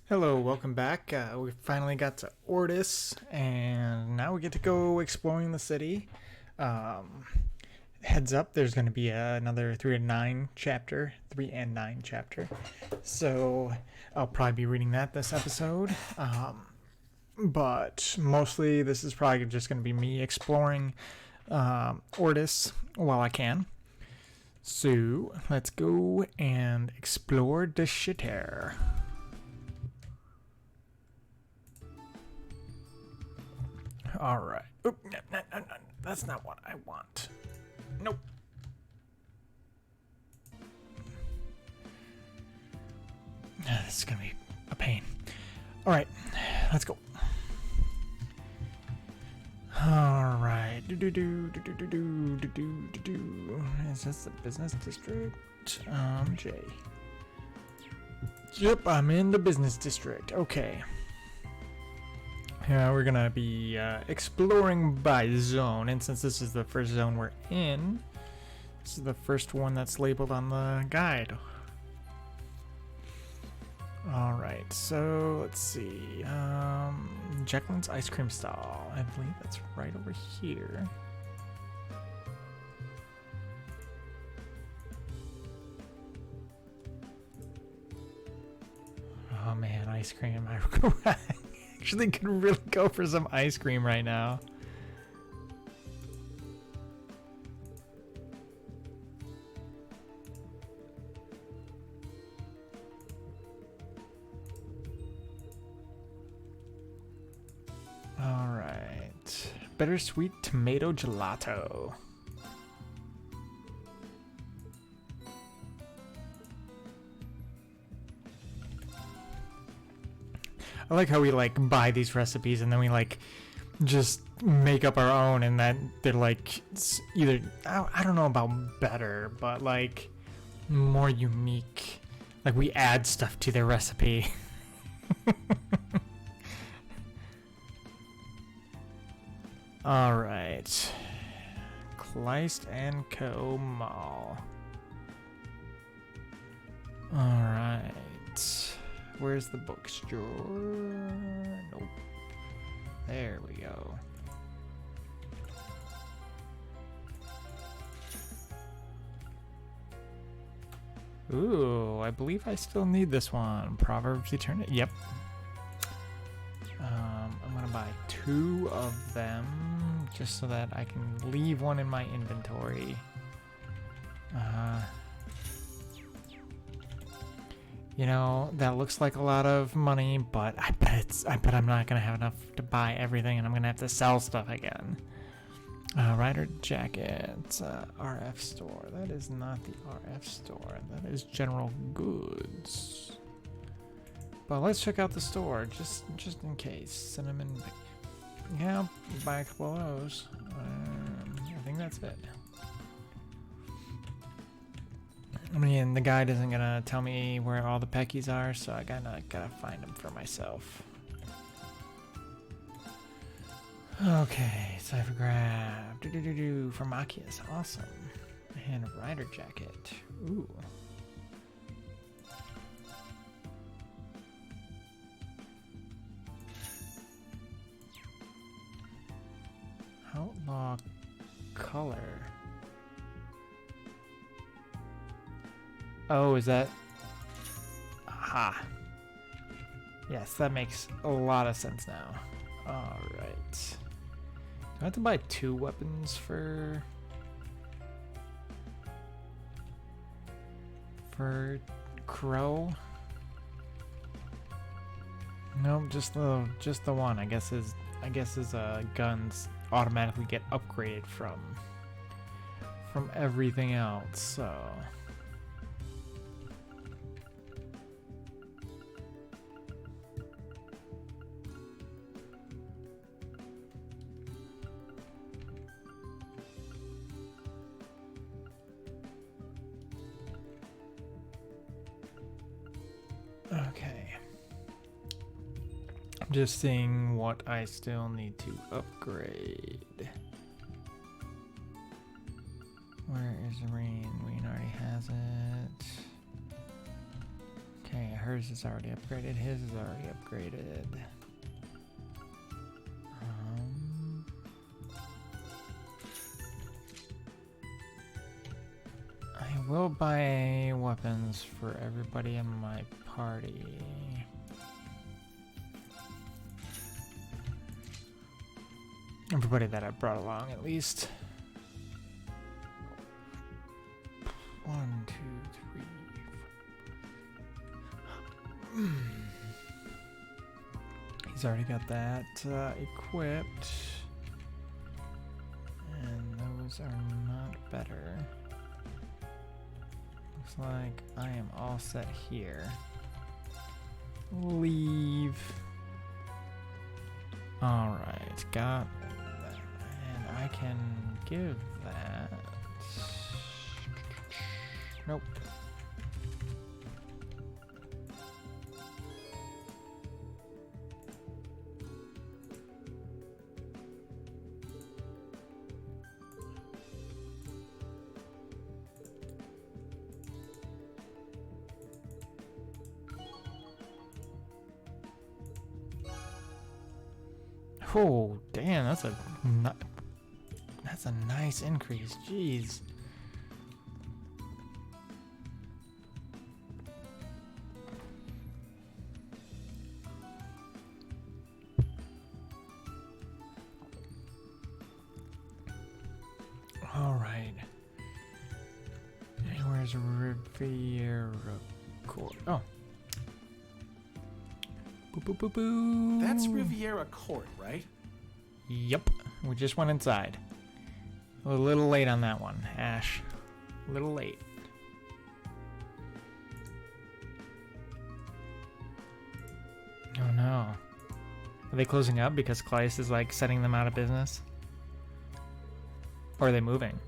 Hello, welcome back. We finally got to Ordis, and now we get to go exploring the city. Um, Heads up, there's going to be another 3 and 9 chapter. So I'll probably be reading that this episode. But mostly this is probably just going to be me exploring Ordis while I can. So let's go and explore the shitter. All right. Oop, no, that's not what I want. Nope. This is gonna be a pain. All right, let's go. All right. Is this the business district? J. Yep, I'm in the business district. Okay. We're gonna be exploring by zone, and since this is the first zone we're in, this is the first one that's labeled on the guide. Alright, so let's see. Jacqueline's ice cream stall. I believe that's right over here. Oh man, ice cream. I actually could really go for some ice cream right now. All right, bittersweet tomato gelato. I like how we buy these recipes and then we just make up our own, and then they're either I don't know about better, but more unique. Like we add stuff to their recipe. All right, Kleist and Co. Mall. All right. Where's the bookstore? Nope. There we go. Ooh, I believe I still need this one. Proverbs Eternity. Yep. I'm gonna buy 2 of them just so that I can leave one in my inventory. You know, that looks like a lot of money, but I bet I'm not gonna have enough to buy everything, and I'm gonna have to sell stuff again. Rider jacket, RF store. That is not the RF store. That is general goods. But let's check out the store just in case. Cinnamon. Yeah, buy a couple of those. I think that's it. I mean, the guide isn't gonna tell me where all the peckies are, so I gotta find them for myself. Okay, cipher grab. From Machias, awesome. And a rider jacket. Ooh. Outlaw color. Oh, is that? Aha. Yes, that makes a lot of sense now. Alright. Do I have to buy 2 weapons for Crow? Nope, just the one. I guess his guns automatically get upgraded from everything else, so. Okay. I'm just seeing what I still need to upgrade. Where is Rain? Rain already has it. Okay, Okay, hers is already upgraded. His is already upgraded. I will buy weapons for everybody in my party. Everybody that I brought along, at least. 1, 2, 3, 4. He's already got that equipped. And those are not better. Looks like I am all set here. Leave. Alright, got that. And I can give that. Nope. Oh, damn, that's a nice increase. Jeez. All right. And where's Riviera Court? Oh. Boo, boo, boo, boo. That's Riviera Court, right? Yep. We just went inside. A little late on that one, Ash. A little late. Oh no. Are they closing up because Kleist is like setting them out of business? Or are they moving?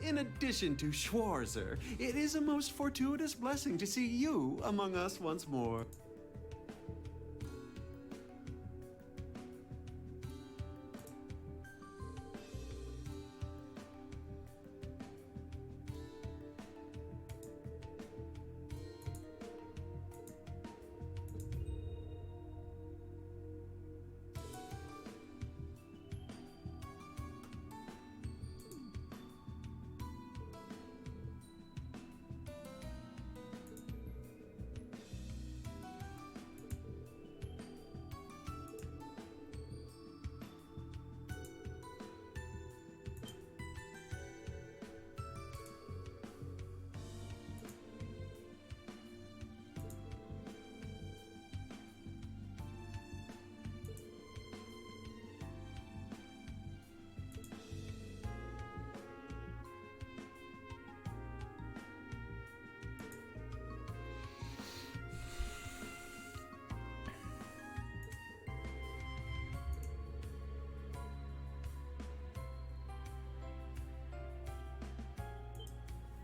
In addition to Schwarzer, it is a most fortuitous blessing to see you among us once more.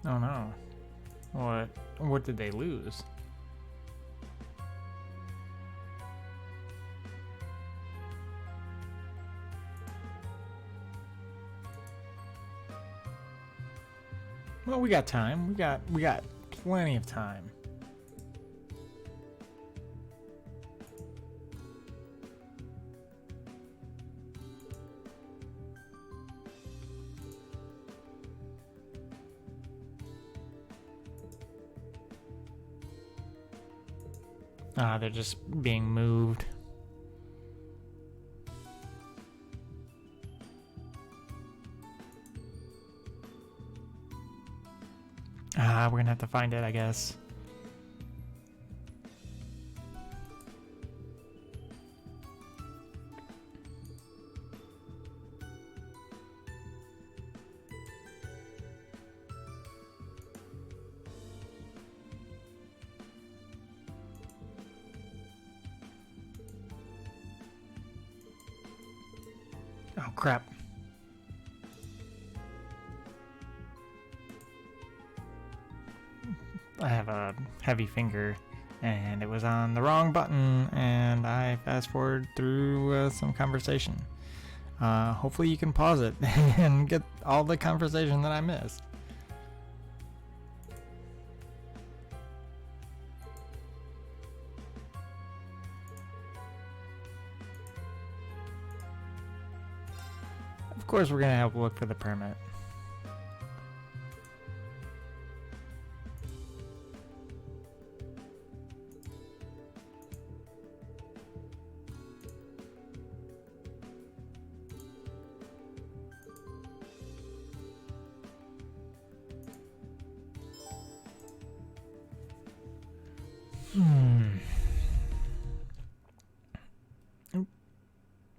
Oh no. What did they lose? Well, we got time. We got plenty of time. Ah, they're just being moved. Ah, we're gonna have to find it, I guess. Oh, crap. a heavy finger, and it was on the wrong button, and I fast forward through some conversation. Hopefully you can pause it and get all the conversation that I missed. Of course, we're gonna help look for the permit. Oop.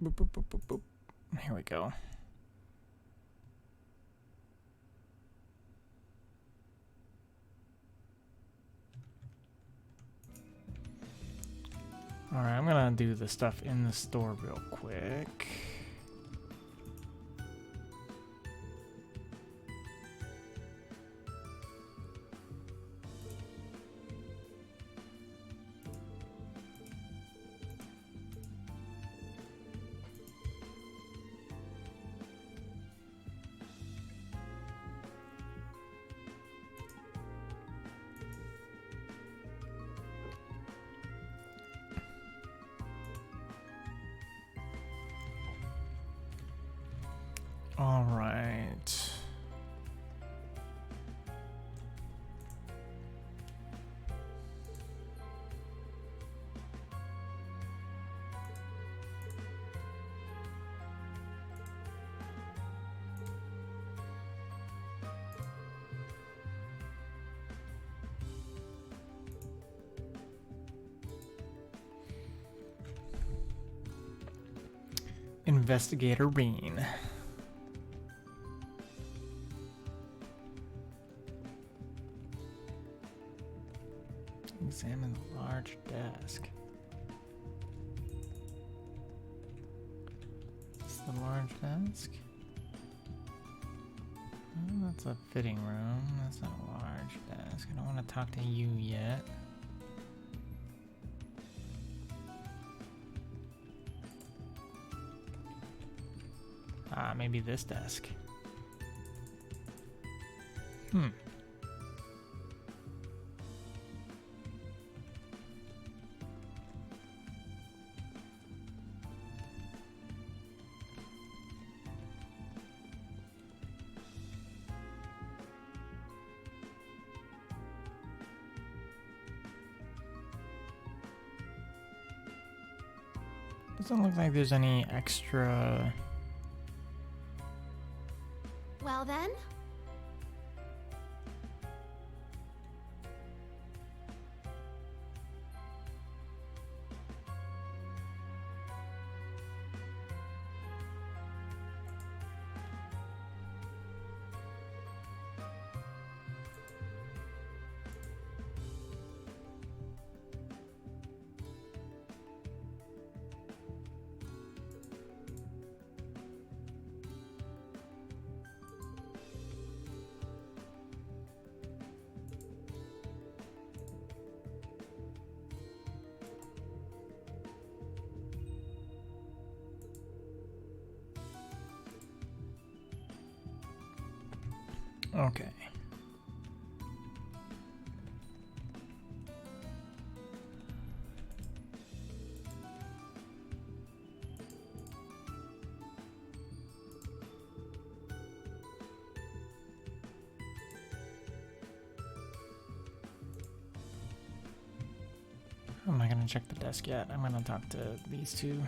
Boop, boop, boop, boop, boop. Here we go. Alright, I'm gonna do the stuff in the store real quick. All right. Investigator Bean. Examine the large desk. It's the large desk. Oh, that's a fitting room. That's not a large desk. I don't want to talk to you yet. Maybe this desk. Doesn't look like there's any extra. Well then? Okay. I'm not gonna check the desk yet. I'm gonna talk to these two.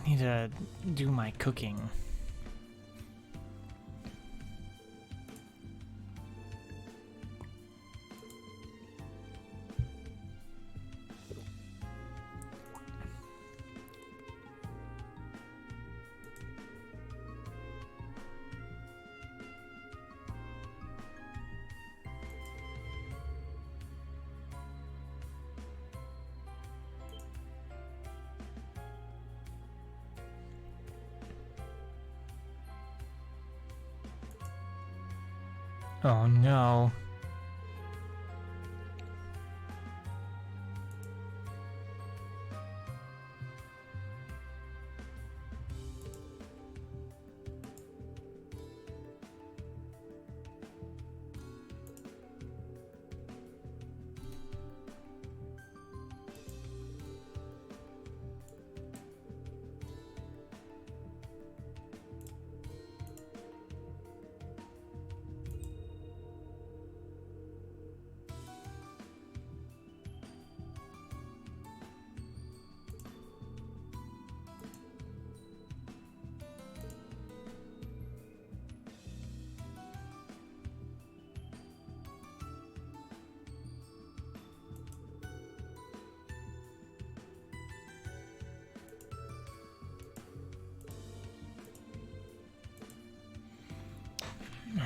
I need to do my cooking. Oh no.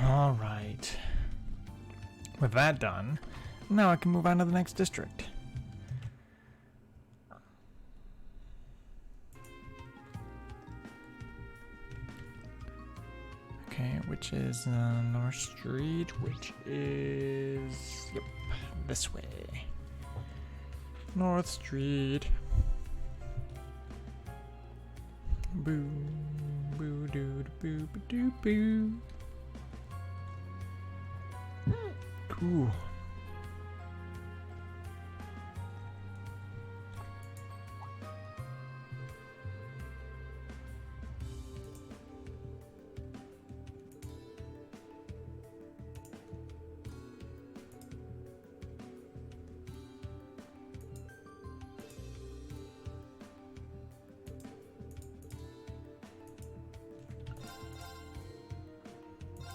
All right. With that done, now I can move on to the next district. Okay, which is North Street, which is, yep, this way. North Street. Boo, boo, doo, boo, boo, doo, boo. Cool.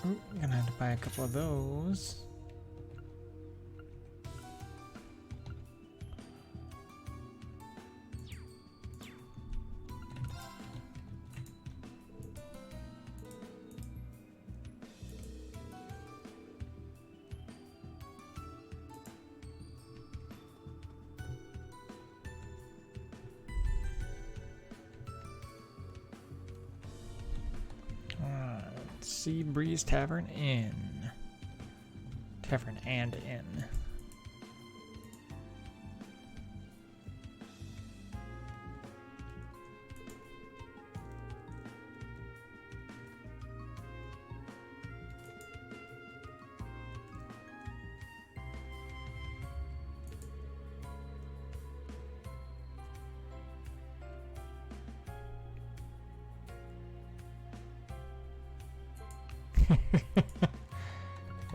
Ooh, I'm gonna have to buy a couple of those. Sea Breeze Tavern Inn. Tavern and Inn.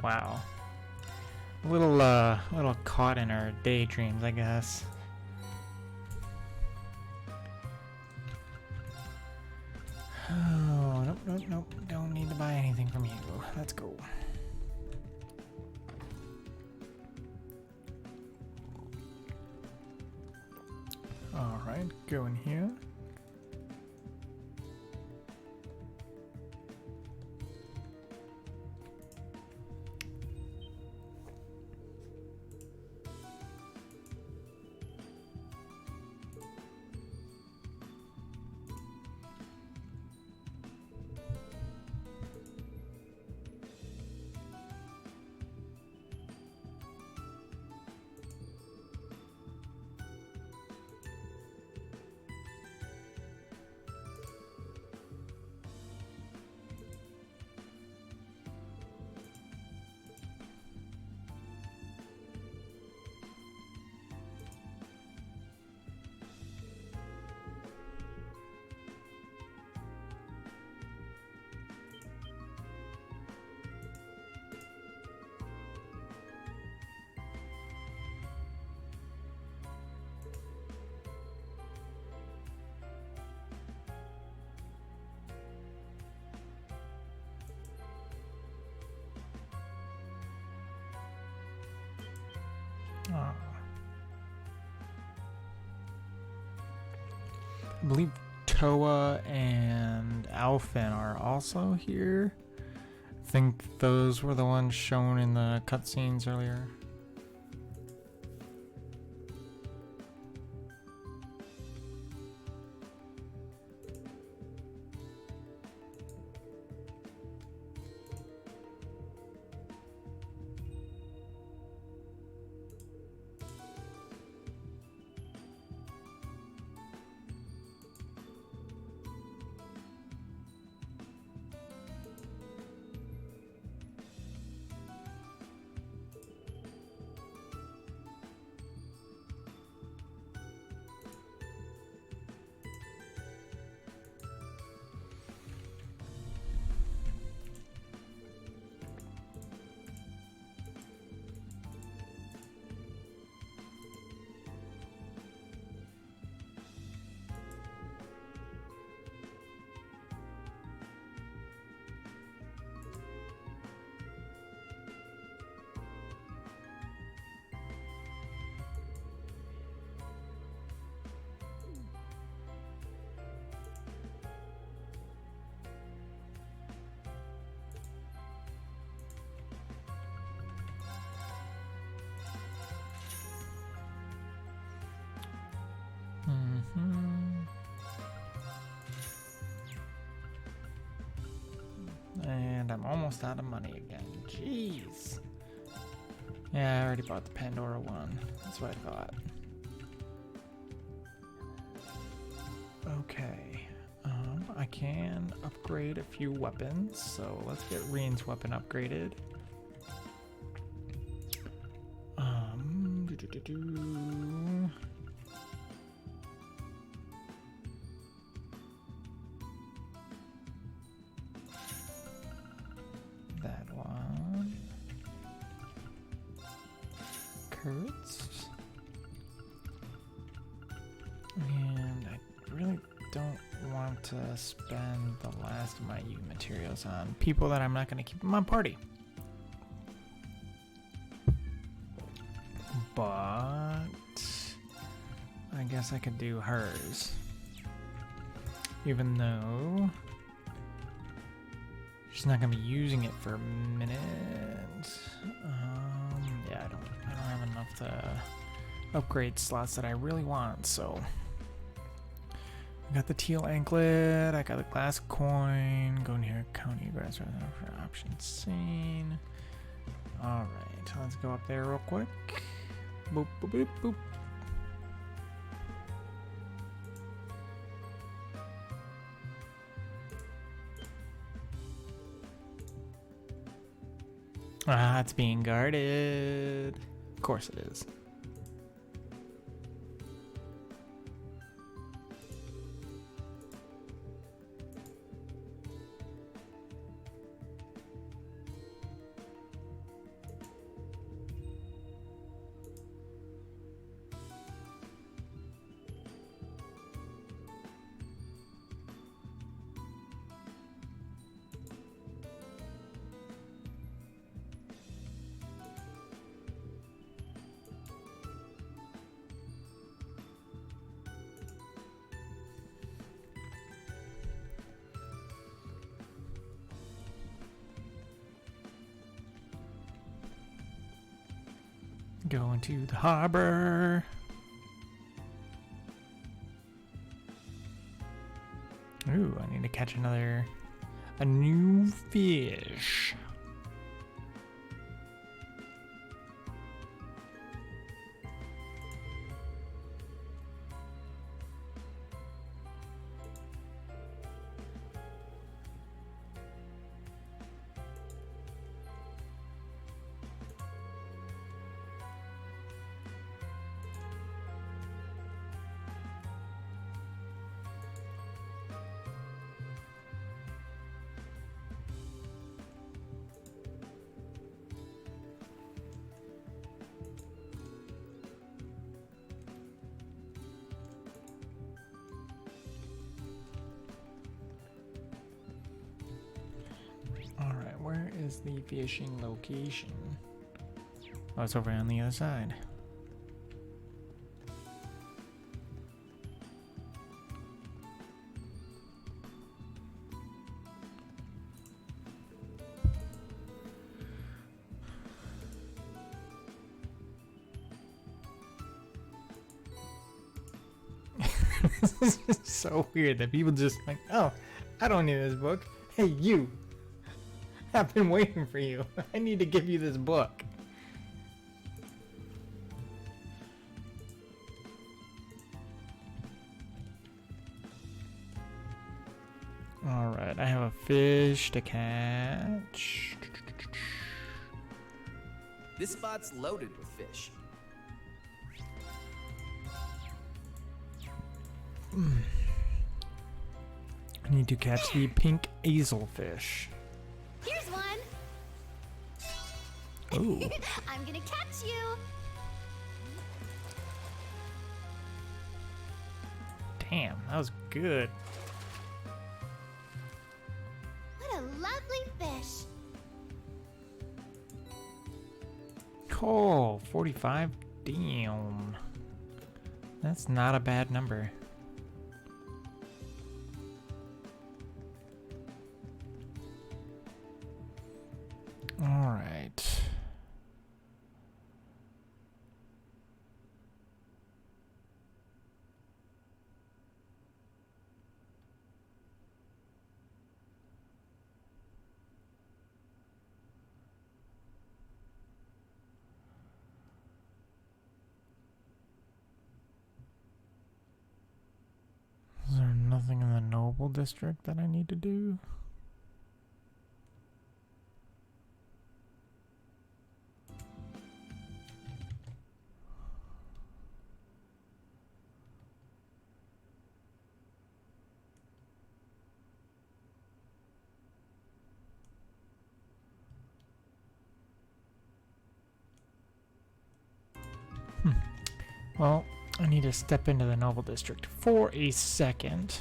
Wow. Little caught in our daydreams, I guess. Oh, nope, nope, nope. Don't need to buy anything from you. Let's go. Alright, go in here. I believe Toa and Alphen are also here. I think those were the ones shown in the cutscenes earlier. And I'm almost out of money again. Jeez. Yeah, I already bought the Pandora one. That's what I thought. Okay. I can upgrade a few weapons, so let's get Reen's weapon upgraded. That one. Kurtz. And I really don't want to spend the last of my U materials on people that I'm not going to keep in my party. But I guess I could do hers. Even though she's not gonna be using it for a minute. Yeah, I don't have enough to upgrade slots that I really want, so I got the teal anklet, I got the glass coin, go near county grass for option scene. Alright, let's go up there real quick. Boop, boop, boop, boop. Ah, it's being guarded. Of course it is. Going to the harbor. Ooh, I need to catch a new fish. Where is the fishing location? Oh, it's over on the other side. This is just so weird that people just like, oh, I don't need this book. Hey, you. I've been waiting for you. I need to give you this book. Alright, I have a fish to catch. This spot's loaded with fish. I need to catch the pink hazelfish. Here's one. Ooh. I'm gonna catch you. Damn, that was good. What a lovely fish. Oh, 45. Damn. That's not a bad number. All right. Is there nothing in the Noble District that I need to do? Well, I need to step into the Noble District for a second.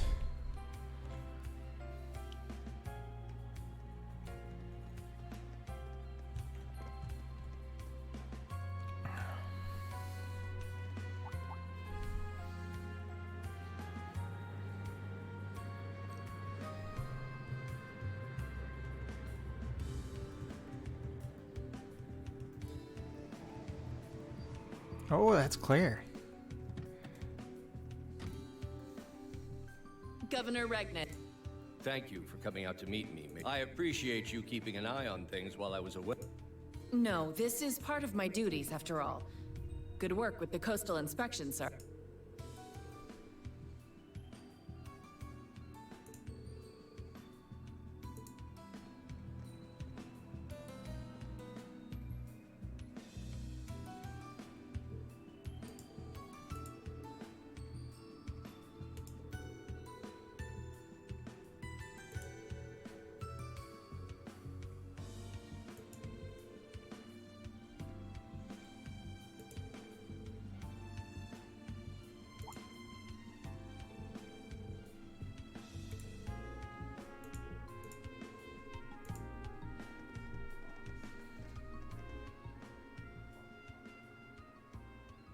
Oh, that's clear. Governor Regnet. Thank you for coming out to meet me. I appreciate you keeping an eye on things while I was away. No, this is part of my duties, after all. Good work with the coastal inspection, sir.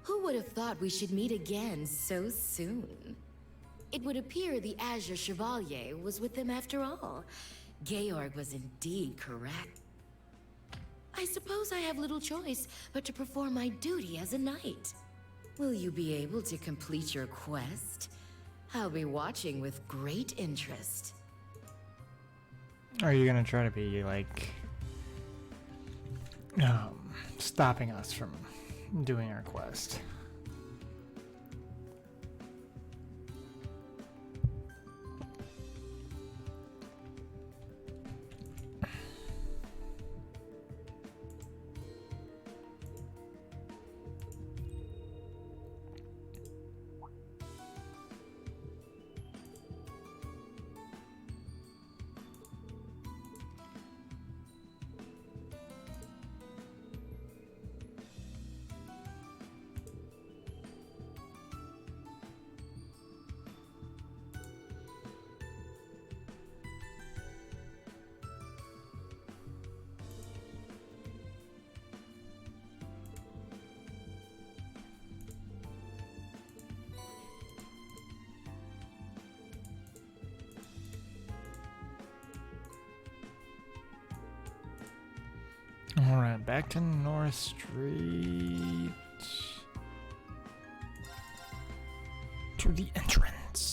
Who would have thought we should meet again so soon? It would appear the Azure Chevalier was with them after all. Georg was indeed correct. I suppose I have little choice but to perform my duty as a knight. Will you be able to complete your quest? I'll be watching with great interest. Are you gonna try to be like stopping us from doing our quest? Alright, back to North Street. To the entrance.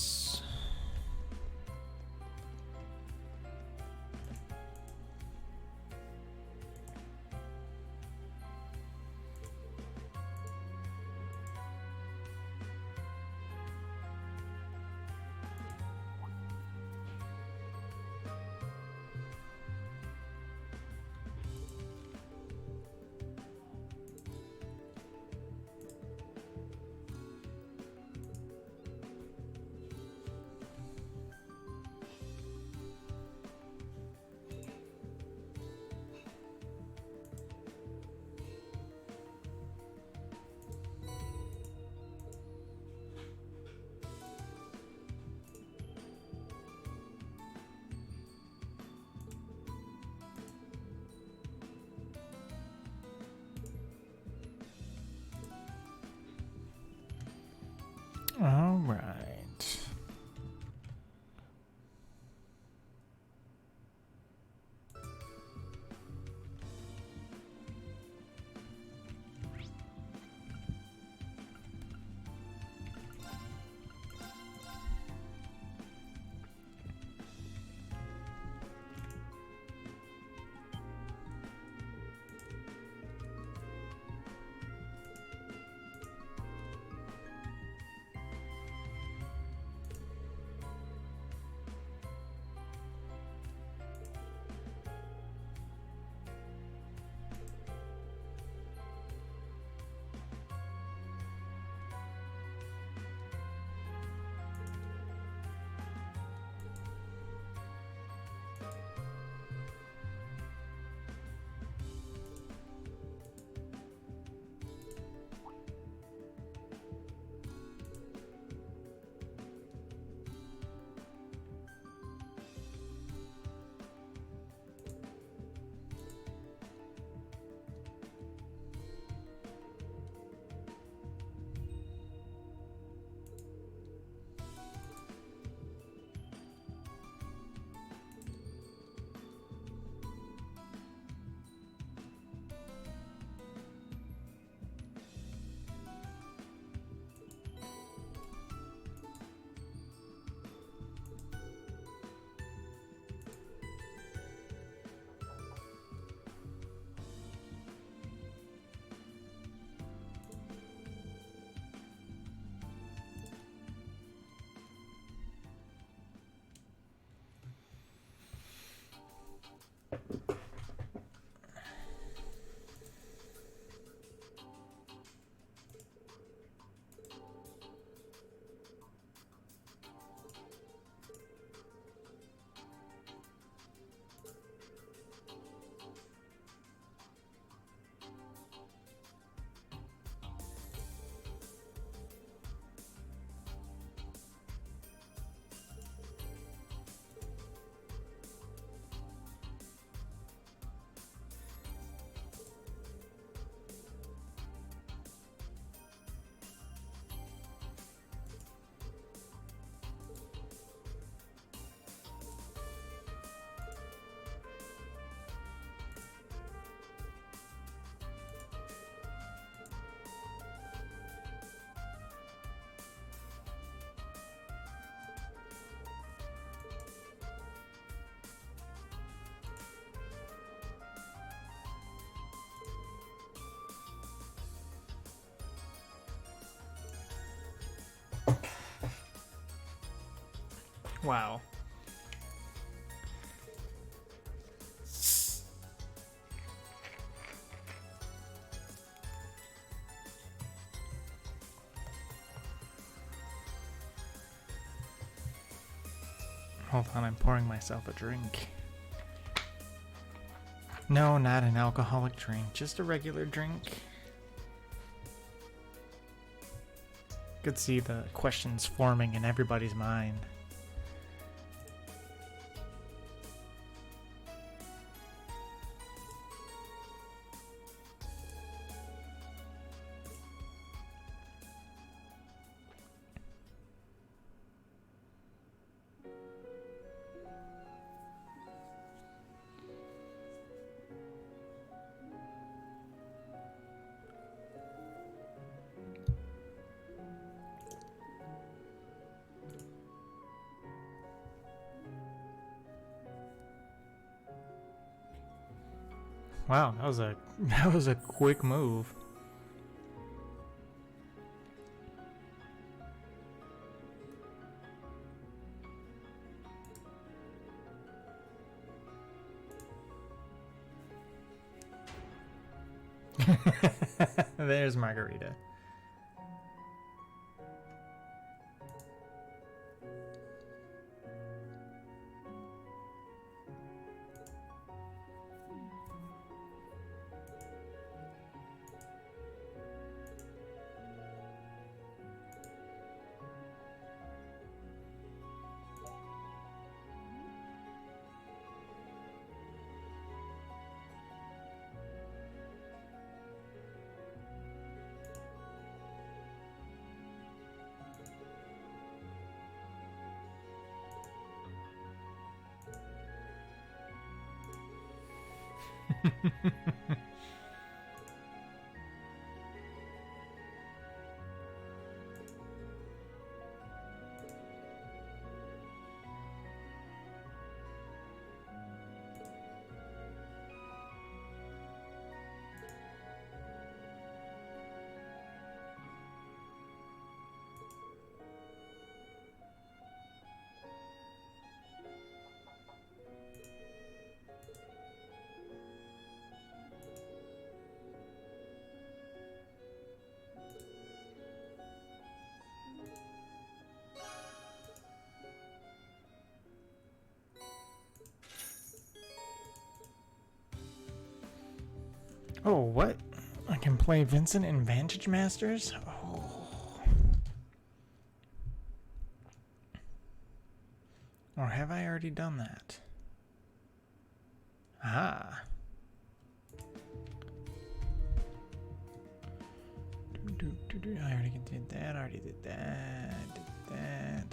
Wow. Hold on, I'm pouring myself a drink. No, not an alcoholic drink, just a regular drink. Could see the questions forming in everybody's mind. Wow, that was a quick move. There's Margarita. Oh, what? I can play Vincent in Vantage Masters? Oh. Or have I already done that? Ah. I already did that, did that.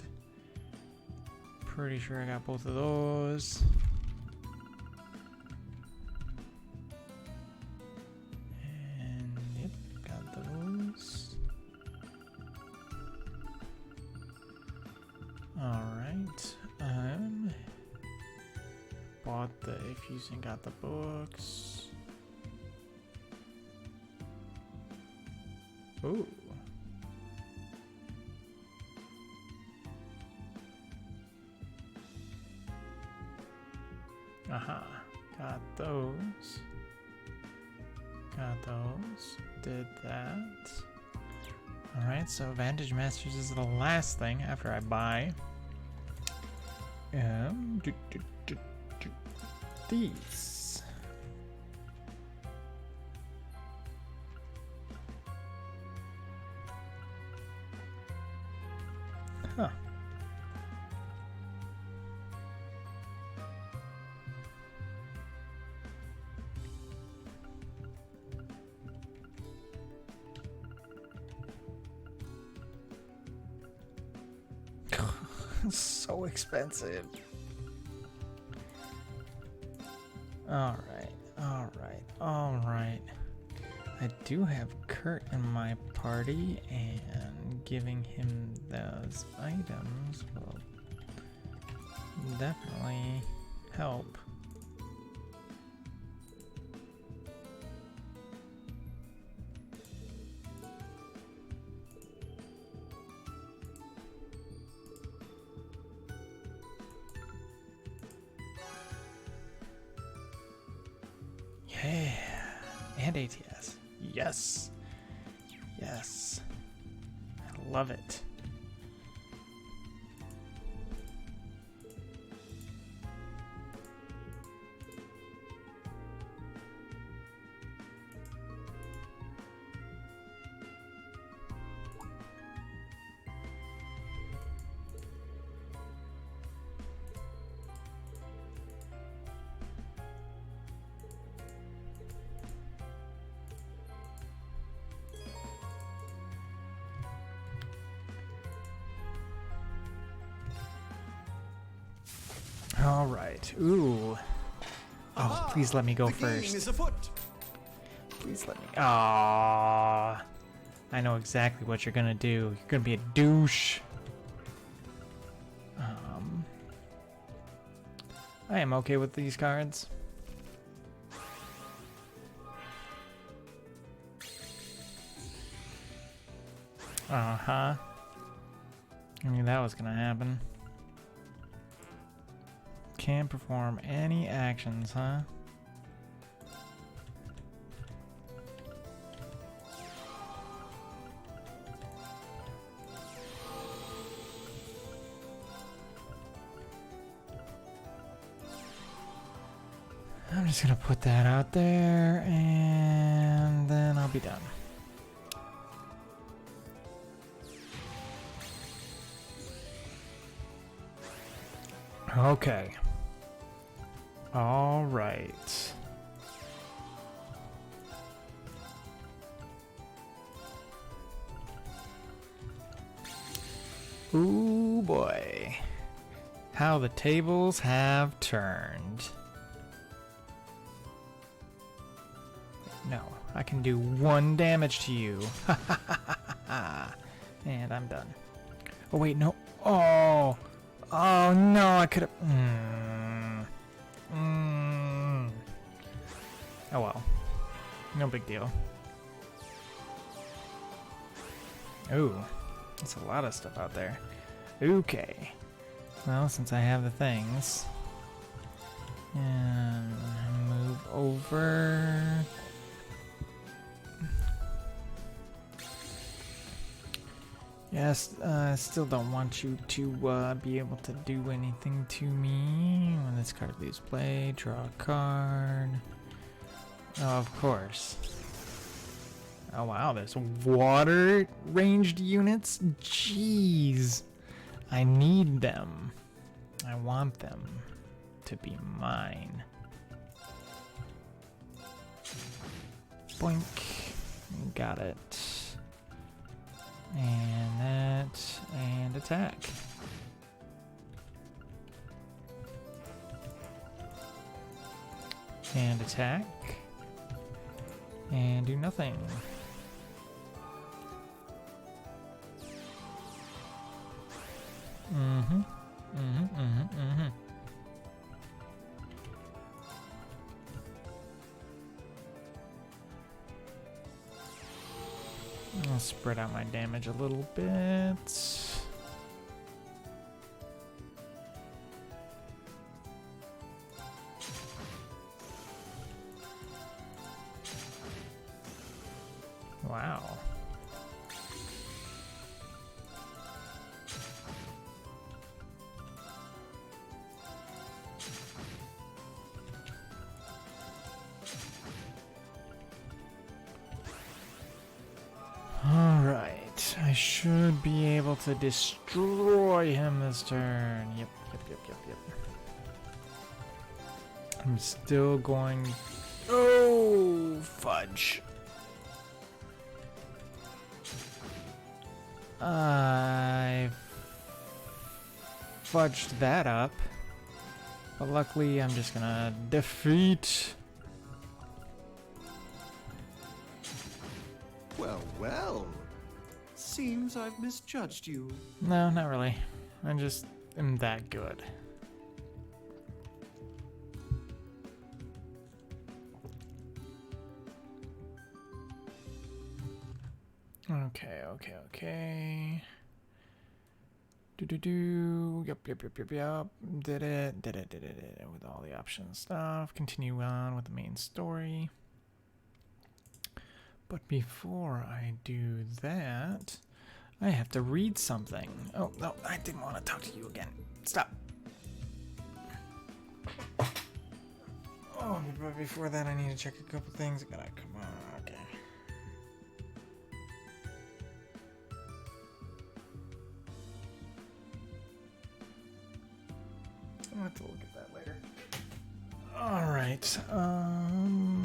Pretty sure I got both of those. Alright, bought the ifuse and got the books. Ooh. Aha, got those. Did that. Alright, so Vantage Masters is the last thing after I buy. These. Huh. So expensive. Alright. I do have Kurt in my party, and giving him those items will definitely help. and ATS. Yes. Yes. I love it. All right. Ooh. Oh, please let me go the game first. is afoot. Please let me. Ah. I know exactly what you're gonna do. You're gonna be a douche. I am okay with these cards. Uh-huh. I knew that was gonna happen. Can't perform any actions, huh? I'm just gonna put that out there and then I'll be done. Okay. All right. Ooh boy. How the tables have turned. No, I can do 1 damage to you. And I'm done. Oh wait, no. Oh. Oh no, I could have. Oh well. No big deal. Ooh, that's a lot of stuff out there. Okay. Well, since I have the things, and move over. Yes, I still don't want you to be able to do anything to me. When this card leaves play, draw a card. Oh, of course. Oh wow, there's water ranged units? Jeez. I need them. I want them to be mine. Boink. Got it. And that, and attack. And attack. And do nothing. I'll spread out my damage a little bit. Wow. Alright, I should be able to destroy him this turn. Yep. I'm still going... Oh, fudge. I fudged that up. But luckily, I'm just gonna defeat... Well, well. Seems I've misjudged you. No, not really. I just am that good. Okay. Yep. Did it. With all the options stuff. Continue on with the main story. But before I do that, I have to read something. Oh, no, I didn't want to talk to you again. Stop. Oh, but before that, I need to check a couple things. I gotta, come on, okay. I'll have to look at that later. Alright,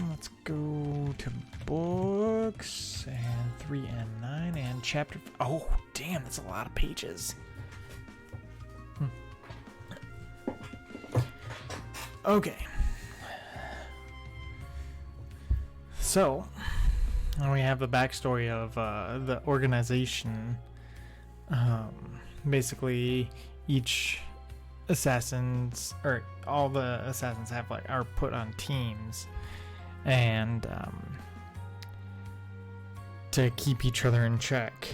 let's go to books, and 3 and 9, and chapter... Oh, damn, that's a lot of pages. Okay. So, we have the backstory of the organization. Basically, each assassins, or all the assassins have are put on teams, and to keep each other in check.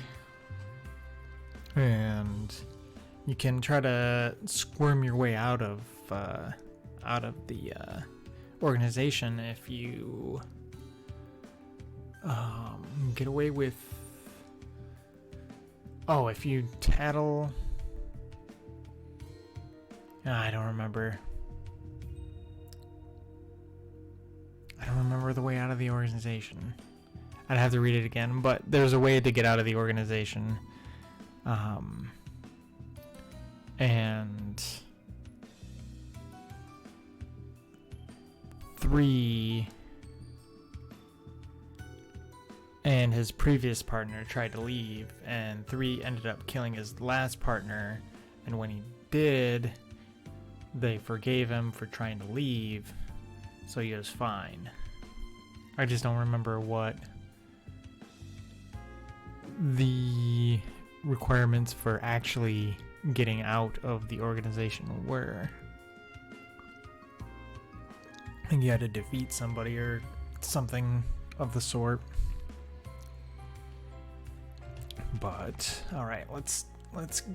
And you can try to squirm your way out of the organization if you get away with. Oh, if you tattle. I don't remember. I don't remember the way out of the organization. I'd have to read it again, but there's a way to get out of the organization. And 3 and his previous partner tried to leave, and 3 ended up killing his last partner, and when he did, they forgave him for trying to leave, so he was fine. I just don't remember what the requirements for actually getting out of the organization were. I think you had to defeat somebody or something of the sort. But all right, let's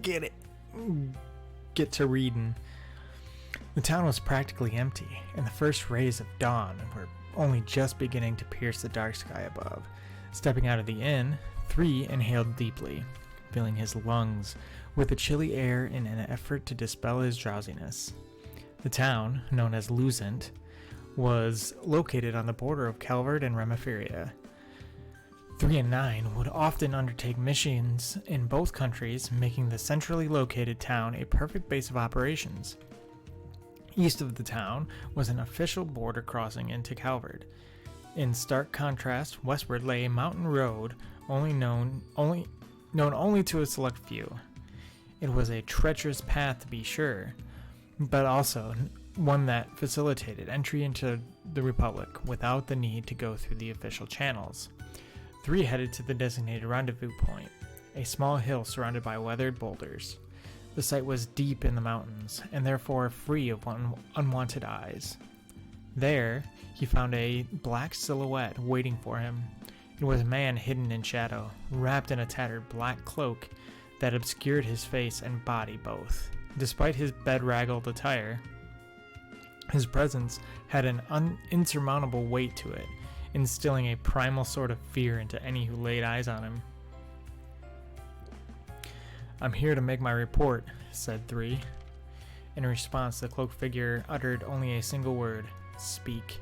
get to reading. The town was practically empty, and the first rays of dawn were only just beginning to pierce the dark sky above. Stepping out of the inn, 3 inhaled deeply, filling his lungs with the chilly air in an effort to dispel his drowsiness. The town, known as Lucent, was located on the border of Calvard and Remiferia. 3 and 9 would often undertake missions in both countries, making the centrally located town a perfect base of operations. East of the town was an official border crossing into Calvard. In stark contrast, westward lay a mountain road known only to a select few. It was a treacherous path, to be sure, but also one that facilitated entry into the Republic without the need to go through the official channels. 3 headed to the designated rendezvous point, a small hill surrounded by weathered boulders. The site was deep in the mountains, and therefore free of unwanted eyes. There, he found a black silhouette waiting for him. It was a man hidden in shadow, wrapped in a tattered black cloak that obscured his face and body both. Despite his bedraggled attire, his presence had an insurmountable weight to it, instilling a primal sort of fear into any who laid eyes on him. "I'm here to make my report," said 3. In response, the cloaked figure uttered only a single word: "Speak."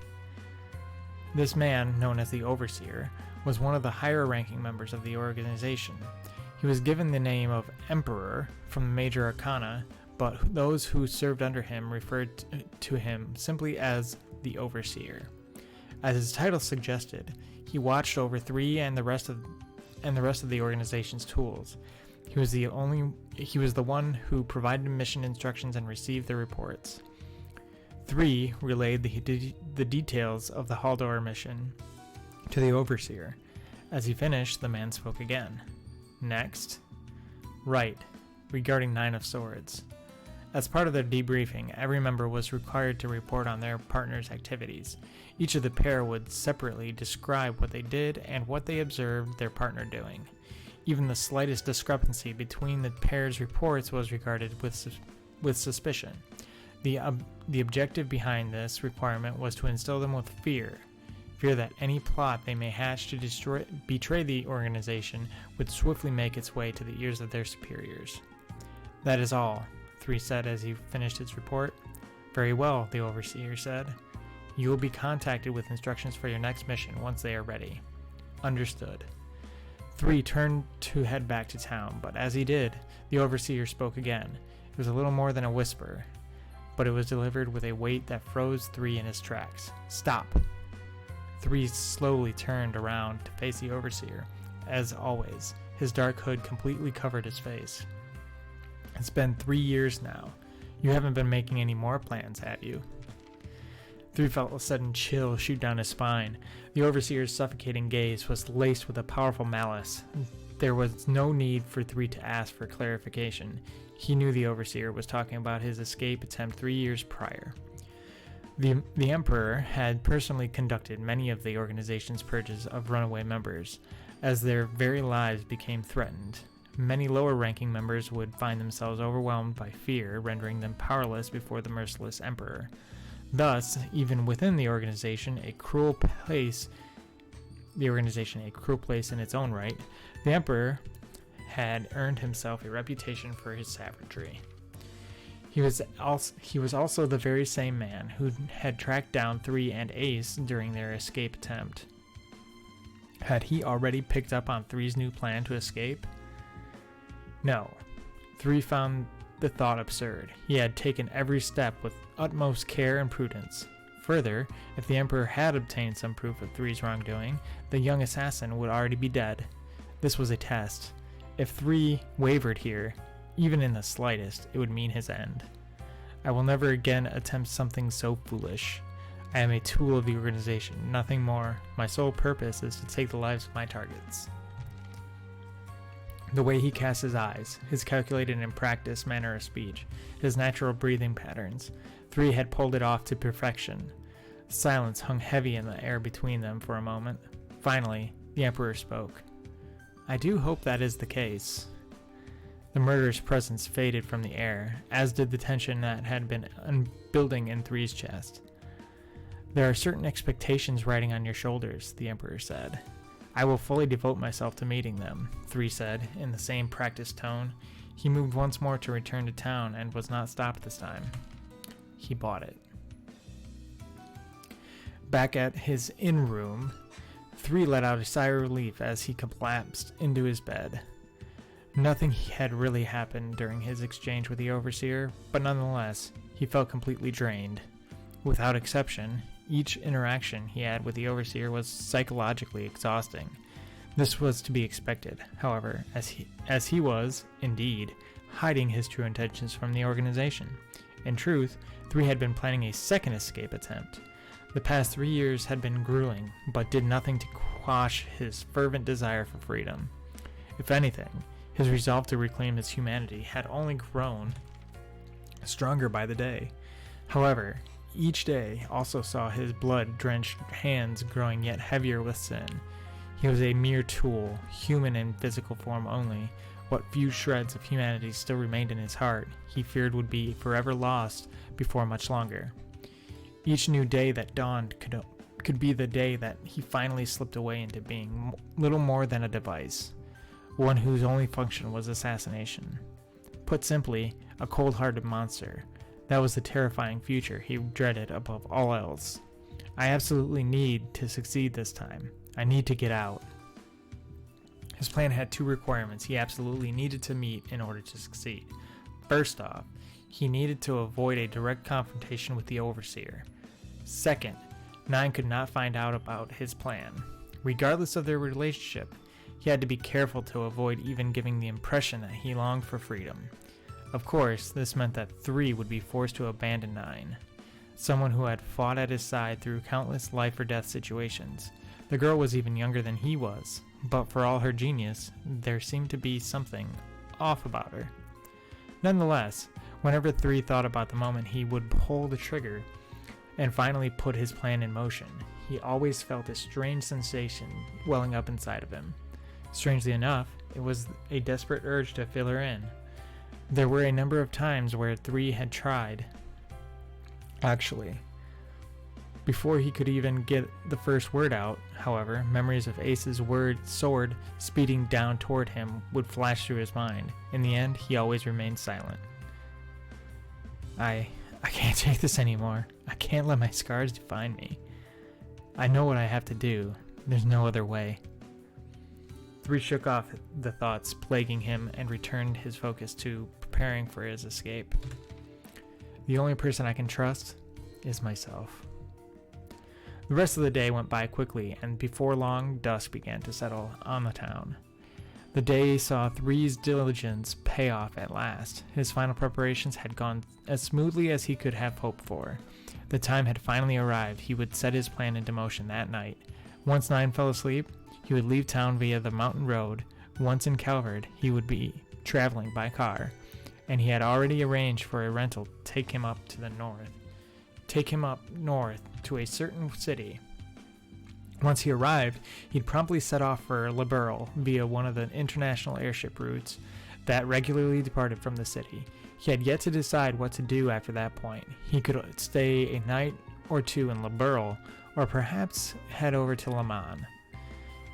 This man, known as the Overseer, was one of the higher-ranking members of the organization. He was given the name of Emperor from the Major Arcana, but those who served under him referred to him simply as the Overseer. As his title suggested, he watched over 3 and the rest of the organization's tools. He was the one who provided mission instructions and received the reports. 3 relayed the details of the Haldor mission to the Overseer. As he finished, the man spoke again. Next. Right, regarding 9 of Swords. As part of their debriefing, every member was required to report on their partner's activities. Each of the pair would separately describe what they did and what they observed their partner doing. Even the slightest discrepancy between the pair's reports was regarded with suspicion. The objective behind this requirement was to instill them with fear. fear that any plot they may hatch to betray the organization would swiftly make its way to the ears of their superiors. That is all, 3 said as he finished his report. Very well, the overseer said. You will be contacted with instructions for your next mission once they are ready. Understood. 3 turned to head back to town, but as he did, the overseer spoke again. It was a little more than a whisper, but it was delivered with a weight that froze 3 in his tracks. Stop! 3 slowly turned around to face the overseer. As always, his dark hood completely covered his face. It's been 3 years now. You haven't been making any more plans, have you? 3 felt a sudden chill shoot down his spine. The overseer's suffocating gaze was laced with a powerful malice. There was no need for 3 to ask for clarification. He knew the overseer was talking about his escape attempt 3 years prior. The Emperor had personally conducted many of the organization's purges of runaway members, as their very lives became threatened. Many lower-ranking members would find themselves overwhelmed by fear, rendering them powerless before the merciless Emperor. Thus, even within the organization a cruel place in its own right, the Emperor had earned himself a reputation for his savagery. He was also the very same man who had tracked down 3 and Ace during their escape attempt. Had he already picked up on 3's new plan to escape? No. 3 found the thought absurd. He had taken every step with utmost care and prudence. Further, if the Emperor had obtained some proof of 3's wrongdoing, the young assassin would already be dead. This was a test. If 3 wavered here, even in the slightest, it would mean his end. I will never again attempt something so foolish. I am a tool of the organization, nothing more. My sole purpose is to take the lives of my targets. The way he cast his eyes, his calculated and practiced manner of speech, his natural breathing patterns, 3 had pulled it off to perfection. Silence hung heavy in the air between them for a moment. Finally, the Emperor spoke. I do hope that is the case. The murderous presence faded from the air, as did the tension that had been building in 3's chest. There are certain expectations riding on your shoulders, the Emperor said. I will fully devote myself to meeting them, 3 said, in the same practiced tone. He moved once more to return to town and was not stopped this time. He bought it. Back at his inn room, 3 let out a sigh of relief as he collapsed into his bed. Nothing had really happened during his exchange with the Overseer, but nonetheless, he felt completely drained. Without exception, each interaction he had with the Overseer was psychologically exhausting. This was to be expected, however, as he was, indeed, hiding his true intentions from the organization. In truth, 3 had been planning a second escape attempt. The past 3 years had been grueling, but did nothing to quash his fervent desire for freedom. If anything, his resolve to reclaim his humanity had only grown stronger by the day. However, each day also saw his blood-drenched hands growing yet heavier with sin. He was a mere tool, human in physical form only. What few shreds of humanity still remained in his heart, he feared would be forever lost before much longer. Each new day that dawned could be the day that he finally slipped away into being little more than a device, one whose only function was assassination. Put simply, a cold-hearted monster. That was the terrifying future he dreaded above all else. I absolutely need to succeed this time. I need to get out. His plan had 2 requirements he absolutely needed to meet in order to succeed. First off, he needed to avoid a direct confrontation with the Overseer. Second, 9 could not find out about his plan. Regardless of their relationship, he had to be careful to avoid even giving the impression that he longed for freedom. Of course, this meant that 3 would be forced to abandon 9, someone who had fought at his side through countless life-or-death situations. The girl was even younger than he was, but for all her genius, there seemed to be something off about her. Nonetheless, whenever 3 thought about the moment he would pull the trigger and finally put his plan in motion, he always felt a strange sensation welling up inside of him. Strangely enough, it was a desperate urge to fill her in. There were a number of times where 3 had tried. Actually, Before he could even get the first word out, however, memories of Ace's sword speeding down toward him would flash through his mind. In the end, he always remained silent. I can't take this anymore. I can't let my scars define me. I know what I have to do. There's no other way. 3 shook off the thoughts plaguing him and returned his focus to preparing for his escape. The only person I can trust is myself. The rest of the day went by quickly, and before long, dusk began to settle on the town. The day saw 3's diligence pay off at last. His final preparations had gone as smoothly as he could have hoped for. The time had finally arrived. He would set his plan into motion that night. Once 9 fell asleep, he would leave town via the mountain road. Once in Calvard, he would be traveling by car, and he had already arranged for a rental to take him up north to a certain city. Once he arrived, he'd promptly set off for Liberl via one of the international airship routes that regularly departed from the city. He had yet to decide what to do after that point. He could stay a night or 2 in Liberl, or perhaps head over to Le Mans.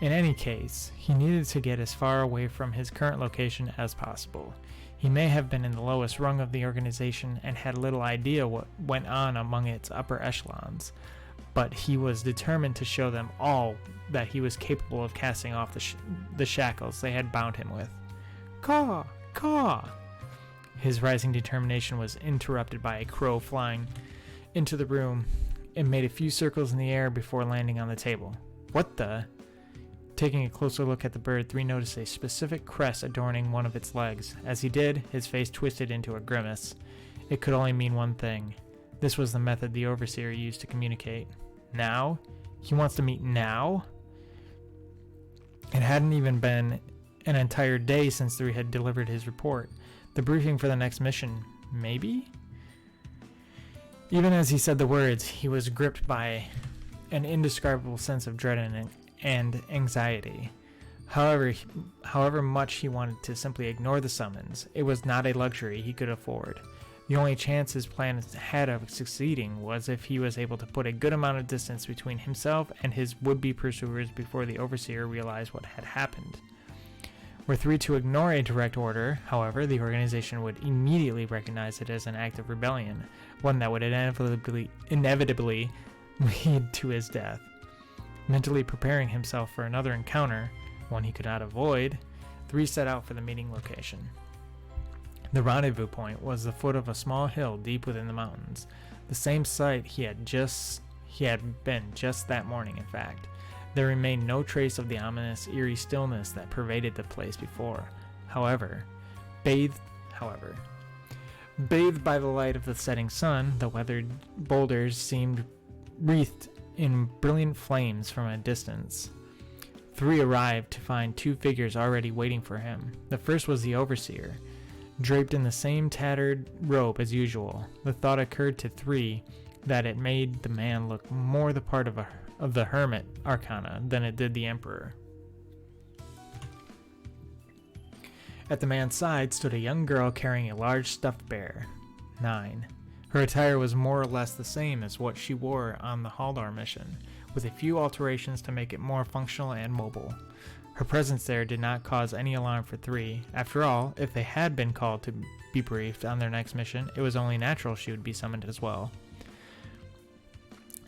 In any case, he needed to get as far away from his current location as possible. He may have been in the lowest rung of the organization and had little idea what went on among its upper echelons, but he was determined to show them all that he was capable of casting off the shackles they had bound him with. Caw! Caw! His rising determination was interrupted by a crow flying into the room. It made a few circles in the air before landing on the table. What the? Taking a closer look at the bird, 3 noticed a specific crest adorning one of its legs. As he did, his face twisted into a grimace. It could only mean one thing. This was the method the Overseer used to communicate. Now? He wants to meet now? It hadn't even been an entire day since 3 had delivered his report. The briefing for the next mission, maybe? Even as he said the words, he was gripped by an indescribable sense of dread and anxiety. However much he wanted to simply ignore the summons, it was not a luxury he could afford. The only chance his plan had of succeeding was if he was able to put a good amount of distance between himself and his would-be pursuers before the Overseer realized what had happened. Were 3 to ignore a direct order, however, the organization would immediately recognize it as an act of rebellion, one that would inevitably lead to his death. Mentally preparing himself for another encounter, one he could not avoid, 3 set out for the meeting location. The rendezvous point was the foot of a small hill deep within the mountains, the same site he had been just that morning, in fact. There remained no trace of the ominous, eerie stillness that pervaded the place before. Bathed by the light of the setting sun, the weathered boulders seemed wreathed in brilliant flames from a distance. 3 arrived to find 2 figures already waiting for him. The first was the Overseer, draped in the same tattered robe as usual. The thought occurred to 3 that it made the man look more the part of the hermit arcana than it did the Emperor. At the man's side stood a young girl carrying a large stuffed bear. 9. Her attire was more or less the same as what she wore on the Haldar mission, with a few alterations to make it more functional and mobile. Her presence there did not cause any alarm for 3. After all, if they had been called to be briefed on their next mission, it was only natural she would be summoned as well.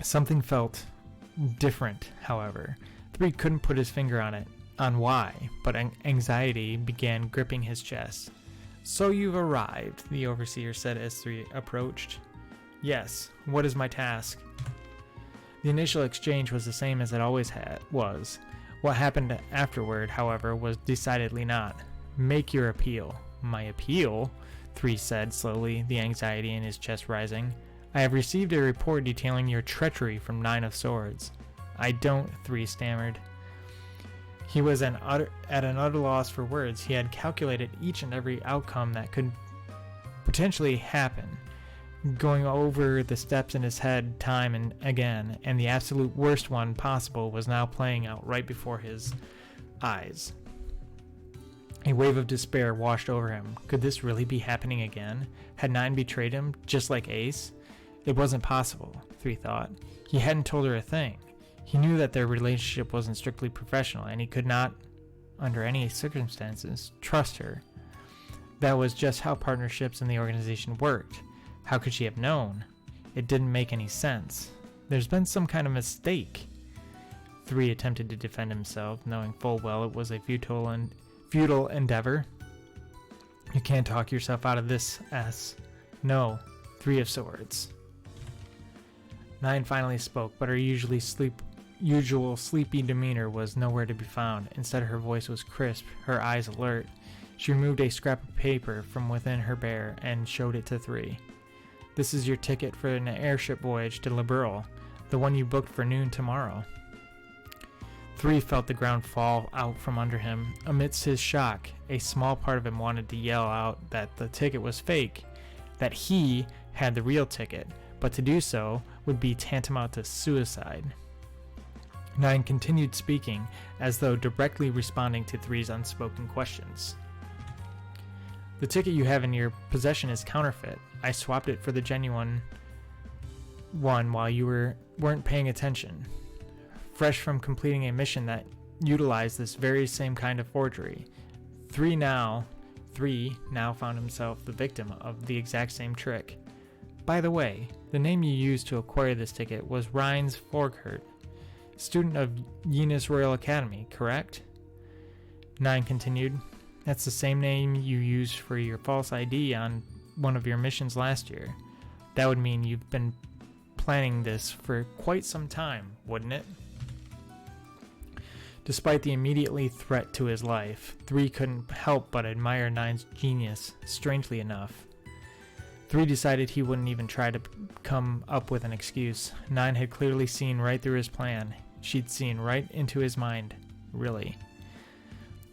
Something felt different, however. 3 couldn't put his finger on why, but anxiety began gripping his chest. "So you've arrived," the Overseer said as 3 approached. "Yes. What is my task?" The initial exchange was the same as it always was. What happened afterward, however, was decidedly not. "Make your appeal." "My appeal?" 3 said slowly, the anxiety in his chest rising. "I have received a report detailing your treachery from 9 of Swords." "I don't," 3 stammered. He was at an utter loss for words. He had calculated each and every outcome that could potentially happen, going over the steps in his head time and again, and the absolute worst one possible was now playing out right before his eyes. A wave of despair washed over him. Could this really be happening again? Had 9 betrayed him, just like Ace? It wasn't possible. 3 thought. He hadn't told her a thing. He knew that their relationship wasn't strictly professional, and he could not, under any circumstances, trust her. That was just how partnerships in the organization worked. How could she have known? It didn't make any sense. There's been some kind of mistake. 3 attempted to defend himself, knowing full well it was a futile endeavor. You can't talk yourself out of this, S. No, 3 of Swords. 9 finally spoke, but her usual sleepy demeanor was nowhere to be found. Instead, her voice was crisp, her eyes alert. She removed a scrap of paper from within her bear and showed it to 3. This is your ticket for an airship voyage to Liberal, the one you booked for noon tomorrow. 3 felt the ground fall out from under him. Amidst his shock, a small part of him wanted to yell out that the ticket was fake, that he had the real ticket, but to do so would be tantamount to suicide. 9 continued speaking, as though directly responding to 3's unspoken questions. The ticket you have in your possession is counterfeit. I swapped it for the genuine one while you weren't paying attention. Fresh from completing a mission that utilized this very same kind of forgery. 3 now found himself the victim of the exact same trick. By the way, the name you used to acquire this ticket was Rhines Forghert, student of Yenis Royal Academy, correct? 9 continued. That's the same name you used for your false ID on one of your missions last year. That would mean you've been planning this for quite some time, wouldn't it? Despite the immediately threat to his life, 3 couldn't help but admire 9's genius, strangely enough. 3 decided he wouldn't even try to come up with an excuse. 9 had clearly seen right through his plan. She'd seen right into his mind, really.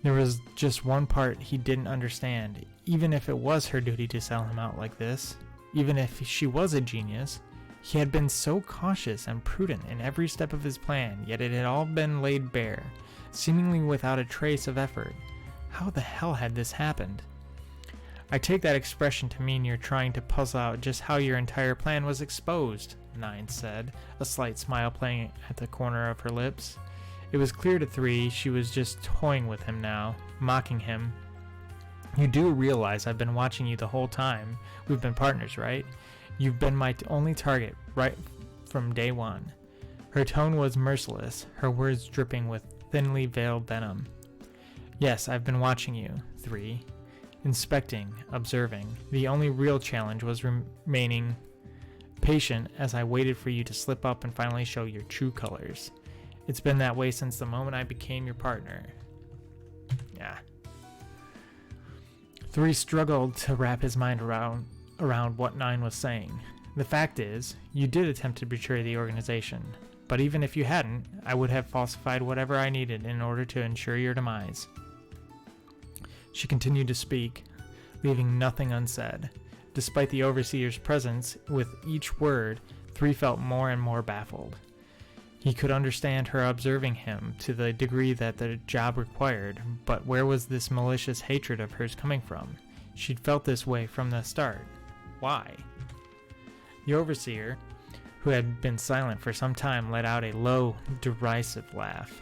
There was just one part he didn't understand. Even if it was her duty to sell him out like this, even if she was a genius, he had been so cautious and prudent in every step of his plan, yet it had all been laid bare, seemingly without a trace of effort. How the hell had this happened? I take that expression to mean you're trying to puzzle out just how your entire plan was exposed, 9 said, a slight smile playing at the corner of her lips. It was clear to 3 she was just toying with him now, mocking him. You do realize I've been watching you the whole time. We've been partners, right? You've been my only target right from day one. Her tone was merciless, her words dripping with thinly veiled venom. Yes, I've been watching you, 3. Inspecting, observing. The only real challenge was remaining patient as I waited for you to slip up and finally show your true colors. It's been that way since the moment I became your partner. Yeah. 3 struggled to wrap his mind around what 9 was saying. The fact is, you did attempt to betray the organization, but even if you hadn't, I would have falsified whatever I needed in order to ensure your demise. She continued to speak, leaving nothing unsaid. Despite the overseer's presence, with each word, 3 felt more and more baffled. He could understand her observing him to the degree that the job required, but where was this malicious hatred of hers coming from? She'd felt this way from the start. Why? The overseer, who had been silent for some time, let out a low, derisive laugh.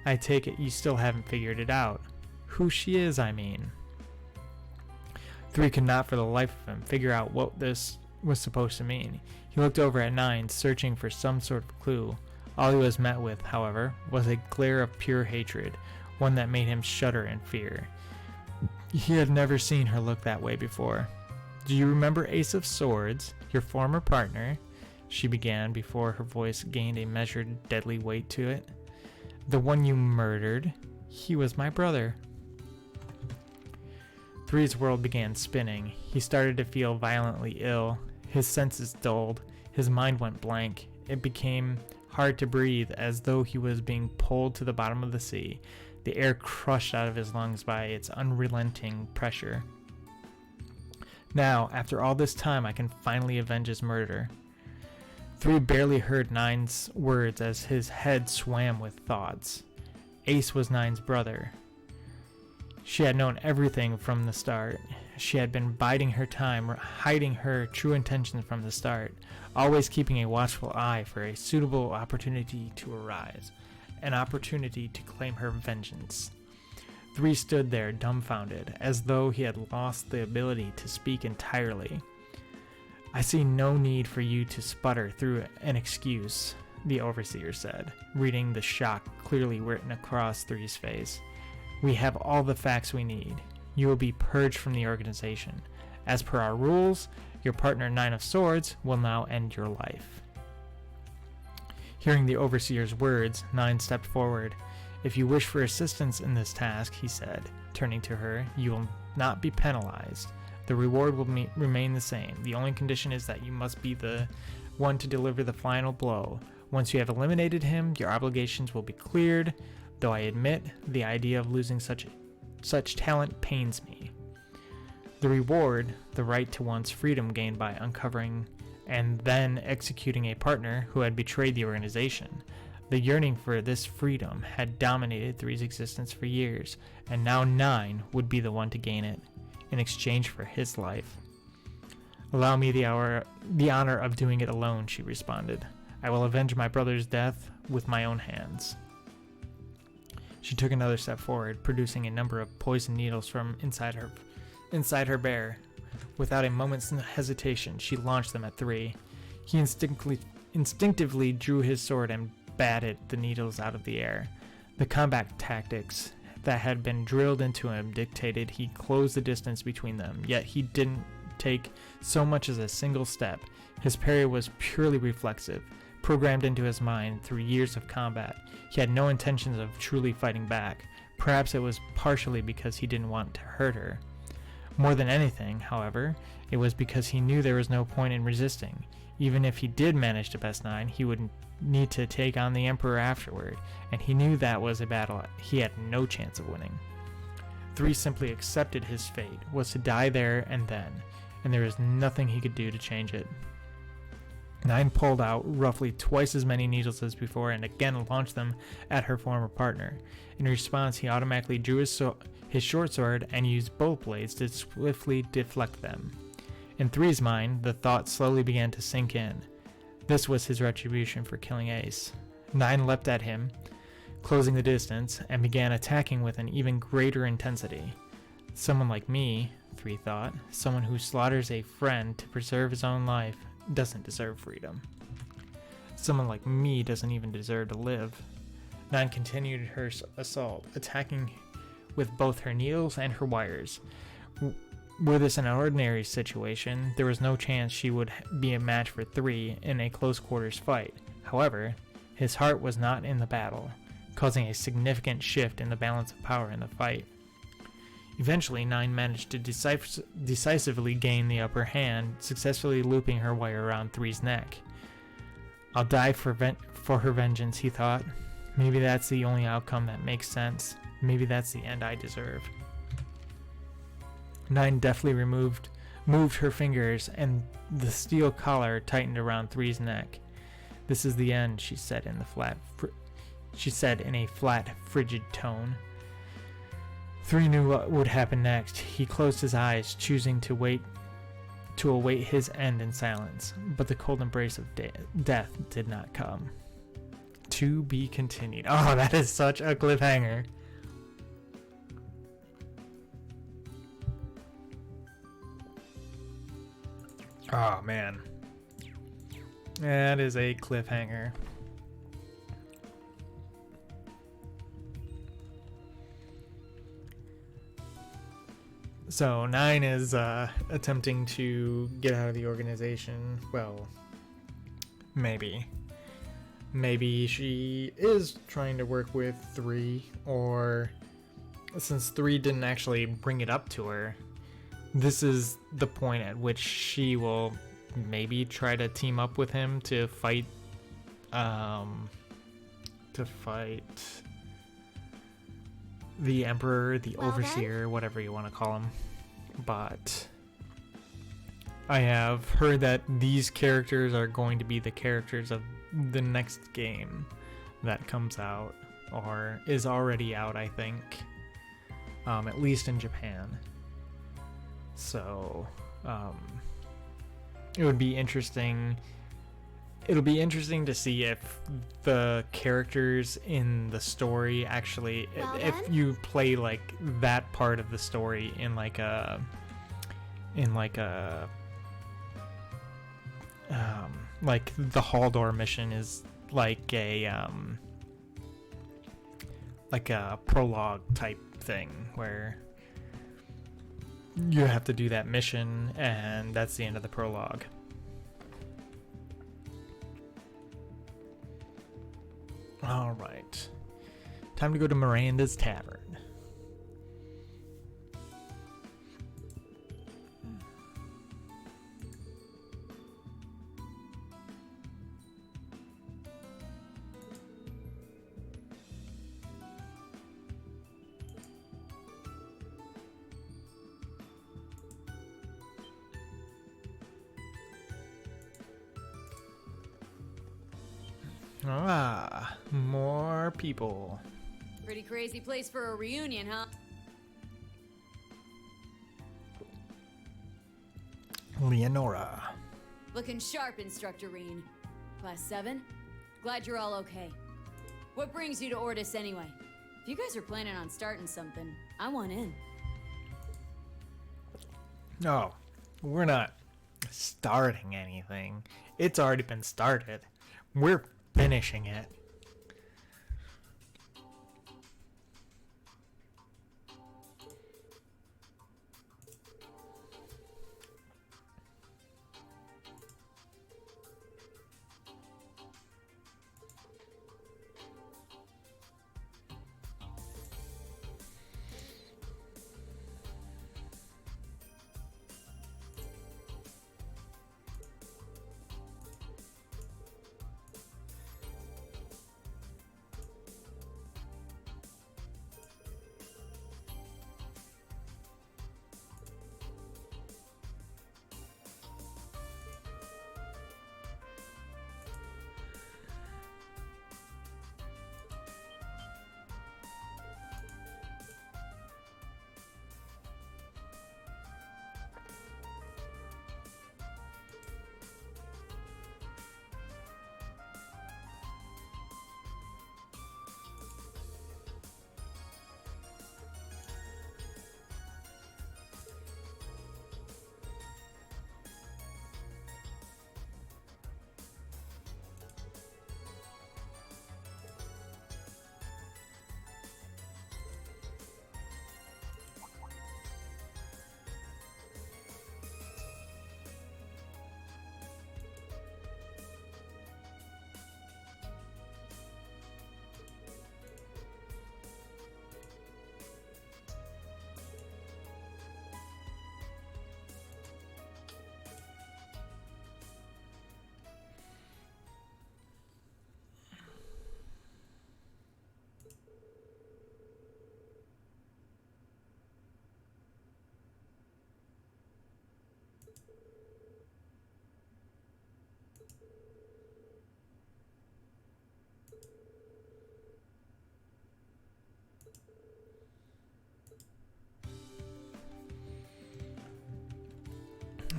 I take it you still haven't figured it out. Who she is, I mean. 3 could not for the life of him figure out what this was supposed to mean. He looked over at 9, searching for some sort of clue. All he was met with, however, was a glare of pure hatred, one that made him shudder in fear. He had never seen her look that way before. Do you remember Ace of Swords, your former partner? She began before her voice gained a measured, deadly weight to it. The one you murdered? He was my brother. 3's world began spinning. He started to feel violently ill. His senses dulled. His mind went blank. It became hard to breathe, as though he was being pulled to the bottom of the sea. The air crushed out of his lungs by its unrelenting pressure. Now, after all this time, I can finally avenge his murder. 3 barely heard 9's words as his head swam with thoughts. Ace was 9's brother. She had known everything from the start. She had been biding her time, hiding her true intentions from the start, always keeping a watchful eye for a suitable opportunity to arise, an opportunity to claim her vengeance. 3 stood there dumbfounded, as though he had lost the ability to speak entirely. "I see no need for you to sputter through an excuse," the overseer said, reading the shock clearly written across 3's face. "We have all the facts we need. You will be purged from the organization. As per our rules, your partner 9 of Swords will now end your life." Hearing the overseer's words, 9 stepped forward. "If you wish for assistance in this task," he said, turning to her, "you will not be penalized. The reward will remain the same. The only condition is that you must be the one to deliver the final blow. Once you have eliminated him, your obligations will be cleared, though I admit the idea of losing such talent pains me. The reward, the right to one's freedom gained by uncovering and then executing a partner who had betrayed the organization. The yearning for this freedom had dominated 3's existence for years, and now 9 would be the one to gain it, in exchange for his life. "Allow me the honor of doing it alone," she responded. "I will avenge my brother's death with my own hands." She took another step forward, producing a number of poison needles from inside her bear. Without a moment's hesitation, she launched them at 3. He instinctively drew his sword and batted the needles out of the air. The combat tactics that had been drilled into him dictated he close the distance between them, yet he didn't take so much as a single step. His parry was purely reflexive, programmed into his mind through years of combat. He had no intentions of truly fighting back. Perhaps it was partially because he didn't want to hurt her. More than anything, however, it was because he knew there was no point in resisting. Even if he did manage to best 9, he would need to take on the Emperor afterward, and he knew that was a battle he had no chance of winning. 3 simply accepted his fate, was to die there and then, and there was nothing he could do to change it. 9 pulled out roughly twice as many needles as before and again launched them at her former partner. In response, he automatically drew his short sword and used both blades to swiftly deflect them. In 3's mind, the thought slowly began to sink in. This was his retribution for killing Ace. 9 leapt at him, closing the distance, and began attacking with an even greater intensity. Someone like me, 3 thought, someone who slaughters a friend to preserve his own life, doesn't deserve freedom. Someone like me doesn't even deserve to live. 9 continued her assault, attacking with both her needles and her wires. Were this an ordinary situation, there was no chance she would be a match for 3 in a close quarters fight. However, his heart was not in the battle, causing a significant shift in the balance of power in the fight. Eventually, 9 managed to decisively gain the upper hand, successfully looping her wire around 3's neck. "I'll die for her vengeance," he thought. "Maybe that's the only outcome that makes sense. Maybe that's the end I deserve." 9 deftly moved her fingers, and the steel collar tightened around 3's neck. "This is the end," she said in a flat, frigid tone. 3 knew what would happen next. He closed his eyes, choosing to await his end in silence, but the cold embrace of death did not come. To be continued. Oh, that is such a cliffhanger. Oh, man. That is a cliffhanger. So 9 is attempting to get out of the organization. Well, maybe. Maybe she is trying to work with 3, or since 3 didn't actually bring it up to her, this is the point at which she will maybe try to team up with him to fight the Emperor, the Overseer, whatever you want to call him. But I have heard that these characters are going to be the characters of the next game that comes out, or is already out, I think. at least in Japan. So it would be interesting. It'll be interesting to see if the characters in the story actually, Well if then? you play like that part of the story in like a like the Haldor mission is like a prologue type thing where you have to do that mission and that's the end of the prologue. All right, time to go to Miranda's Tavern. Ah, more people. Pretty crazy place for a reunion, huh? Leonora. Looking sharp, Instructor Reen. Class 7? Glad you're all okay. What brings you to Ordis anyway? If you guys are planning on starting something, I want in. No, we're not starting anything. It's already been started. We're finishing it.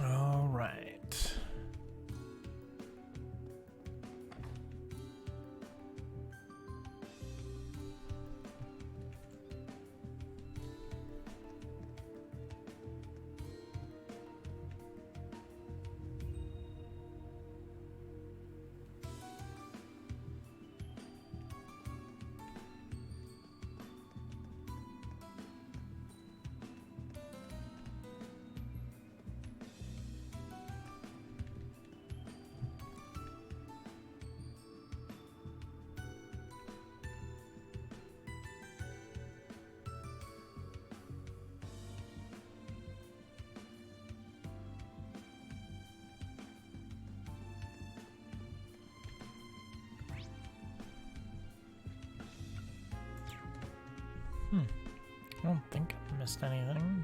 All right. I don't think I missed anything.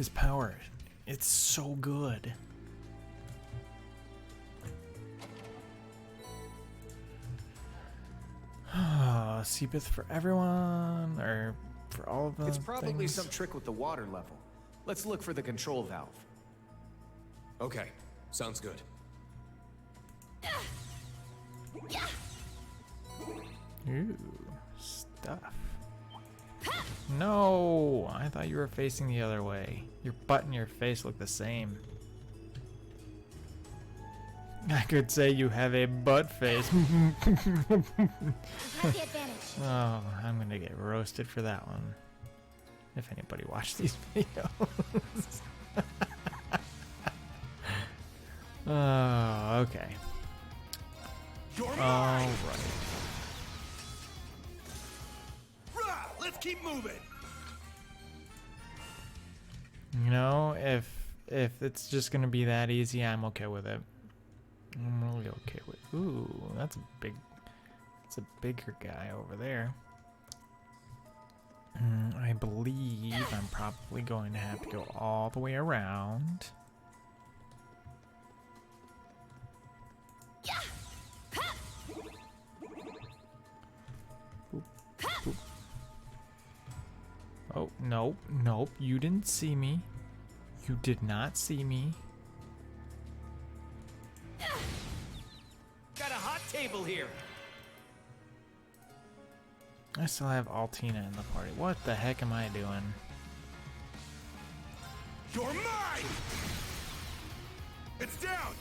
his power. It's so good. Seepeth for everyone, or for all of them. It's probably things. some trick with the water level. Let's look for the control valve. Okay, sounds good. Ooh, stuff. No, I thought you were facing the other way. Your butt and your face look the same. I could say you have a butt face. Have the advantage. Oh, I'm gonna get roasted for that one. If anybody watched these videos. Oh, okay. All right. Rah, let's keep moving. You know, if it's just gonna be that easy, I'm okay with it. I'm really okay with. Ooh, that's a bigger guy over there. I believe I'm probably going to have to go all the way around. Boop, boop. Oh, nope, nope, you didn't see me. You did not see me. Got a hot table here. I still have Altina in the party. What the heck am I doing? You're mine! It's down!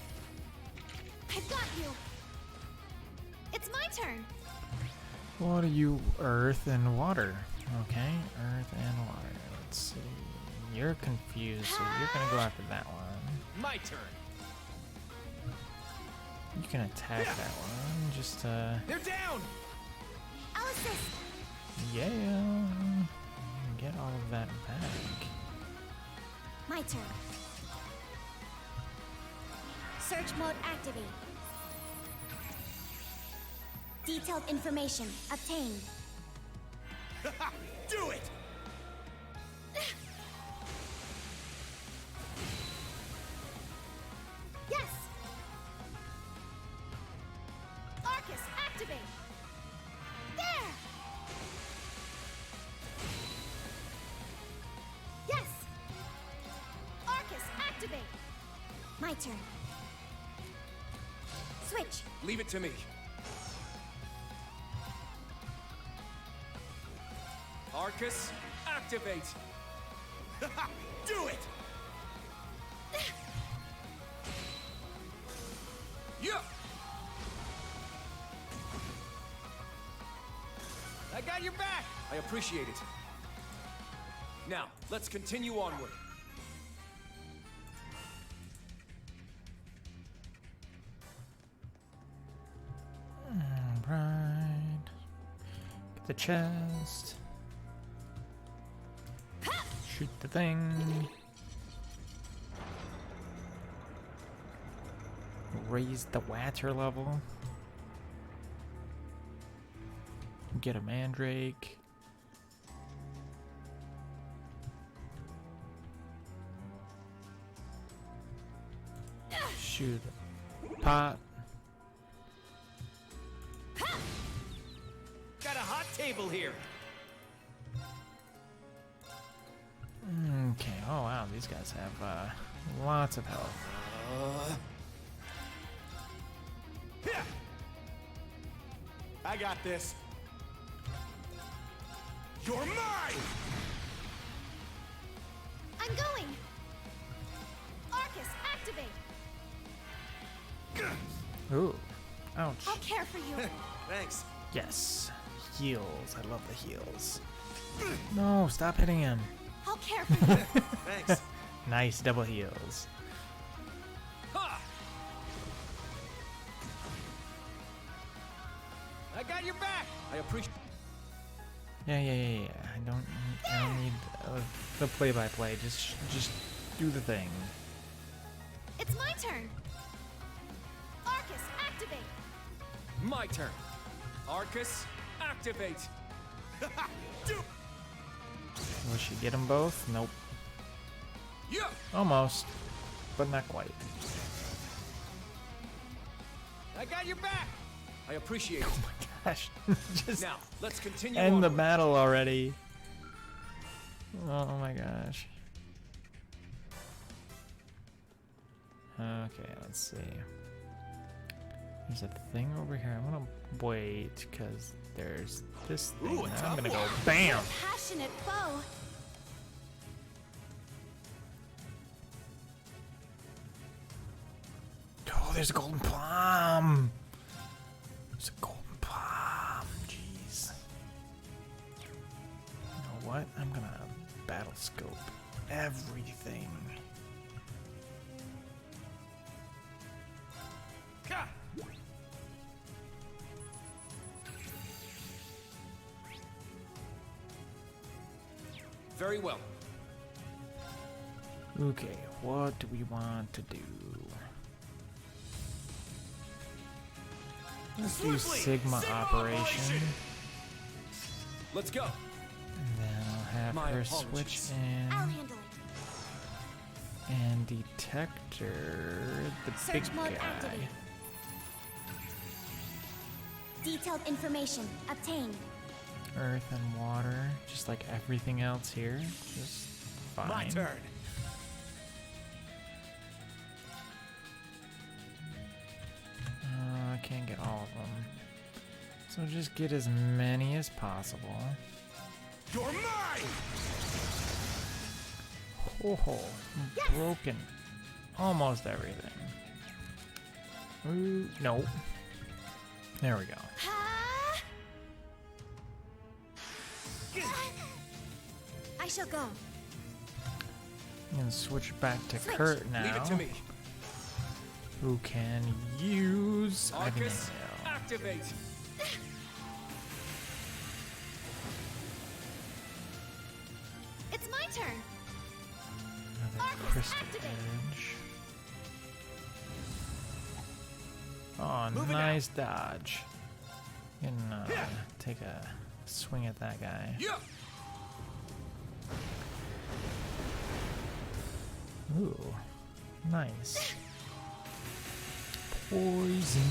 I've got you. It's my turn. What are you? Earth and water. Okay, earth and water. Let's see. You're confused, so you're gonna go after that one. My turn. You can attack that one. Just They're down! I'll assist. yeah. Get all of that back. My turn. Search mode activate. Detailed information obtained. Do it! Yes! Arcus, activate! There! Yes! Arcus, activate! My turn. Switch. Leave it to me. Arcus, activate! Do it! Yeah! I got your back! I appreciate it. Now, let's continue onward. Alright. Get the chest. Shoot the thing. Raise the water level. Get a mandrake. Shoot a pot. Got a hot table here. Okay, oh wow, these guys have lots of health. Yeah. I got this. You're mine! I'm going! Arcus, activate! Ooh, ouch. I'll care for you. Thanks. Yes, heals. I love the heals. No, stop hitting him. I'll care for you. Thanks. Nice double heals. Ha! I got your back. I appreciate. Yeah. I don't need the play-by-play. Just do the thing. It's my turn. Arcus, activate! My turn. Arcus, activate. Do Will she get them both? Nope. Yeah. Almost, but not quite. I got your back. I appreciate it. Gosh, just Now, let's continue end the onward. battle already. Oh my gosh. Okay, let's see. There's a thing over here. I'm gonna wait because there's this thing. Ooh, a Now tough I'm gonna go one. BAM! Passionate foe. Oh, there's a golden plum. There's a golden plum. Jeez. You know what? I'm gonna battle scope everything. Ka! Very well. Okay, what do we want to do? Let's do Sigma operation. Let's go. And then I'll have My her apologies. switch I'll in. handle it. And detector the Search big mode guy. activated. Detailed information obtained. Earth and water, just like everything else here. Just fine. My turn. I can't get all of them. So just get as many as possible. You're mine. Oh, broken almost everything. Ooh, nope. There we go. Ha! I shall go. And switch back to Switch. Kurt now. Leave it to me. Who can use Arcus, Agnew. activate. It's my turn. Another Arcus, crystal activate. edge. Oh, Moving nice dodge. Can take a swing at that guy. Yeah. Ooh, nice. Poison,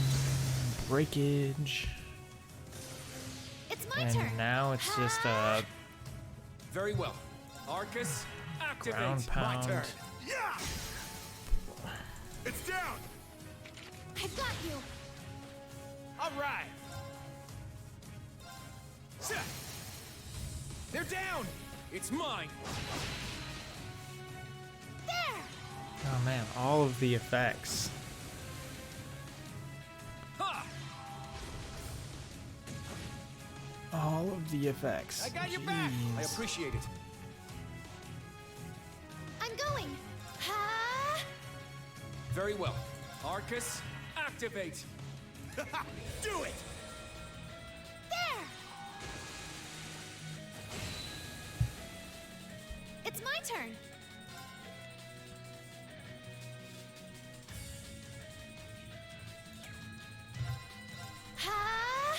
breakage, It's my and turn. now it's just a Very well. Arcus, activate. ground My pound. turn. Yeah. It's down. I've got you. All right. They're down. It's mine. There. Oh man, all of the effects. Ha! All of the effects. I got your back. I Jeez. appreciate it. I'm going. Ha! Very well. Arcus, activate. Do it. There. It's my turn. Ha!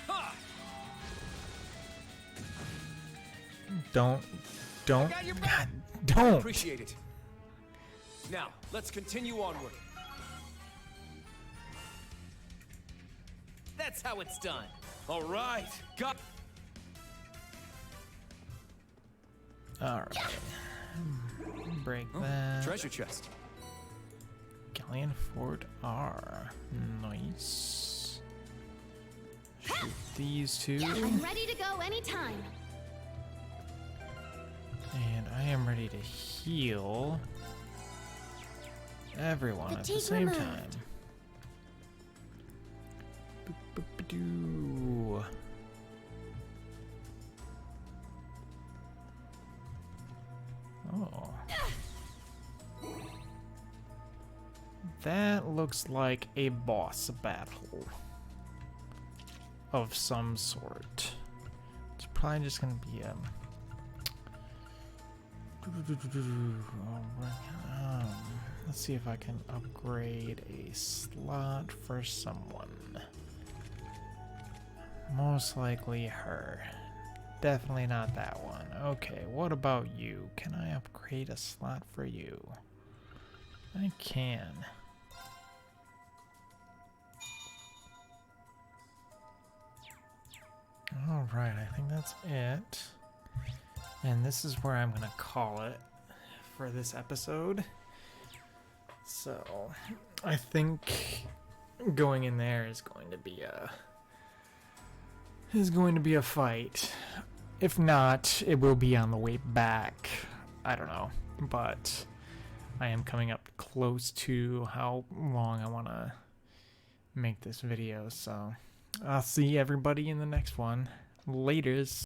Ha! Don't, got your back. God, don't. Appreciate it. Now, let's continue onward. That's how it's done. All right. Got. All right. Break Oh, that. treasure chest. Galleon Fort R. Nice. Shoot these two. I'm ready to go anytime. And I am ready to heal everyone at the Fatigue same removed. time. Boop-a-doo. Oh. That looks like a boss battle of some sort. It's probably just gonna be let's see if I can upgrade a slot for someone. Most likely her. Definitely not that one. Okay, what about you? Can I upgrade a slot for you? I can. Alright, I think that's it. And this is where I'm gonna call it for this episode. So, I think going in there is going to be a fight. If not, it will be on the way back. I don't know, but I am coming up close to how long I want to make this video, so I'll see everybody in the next one. Laters.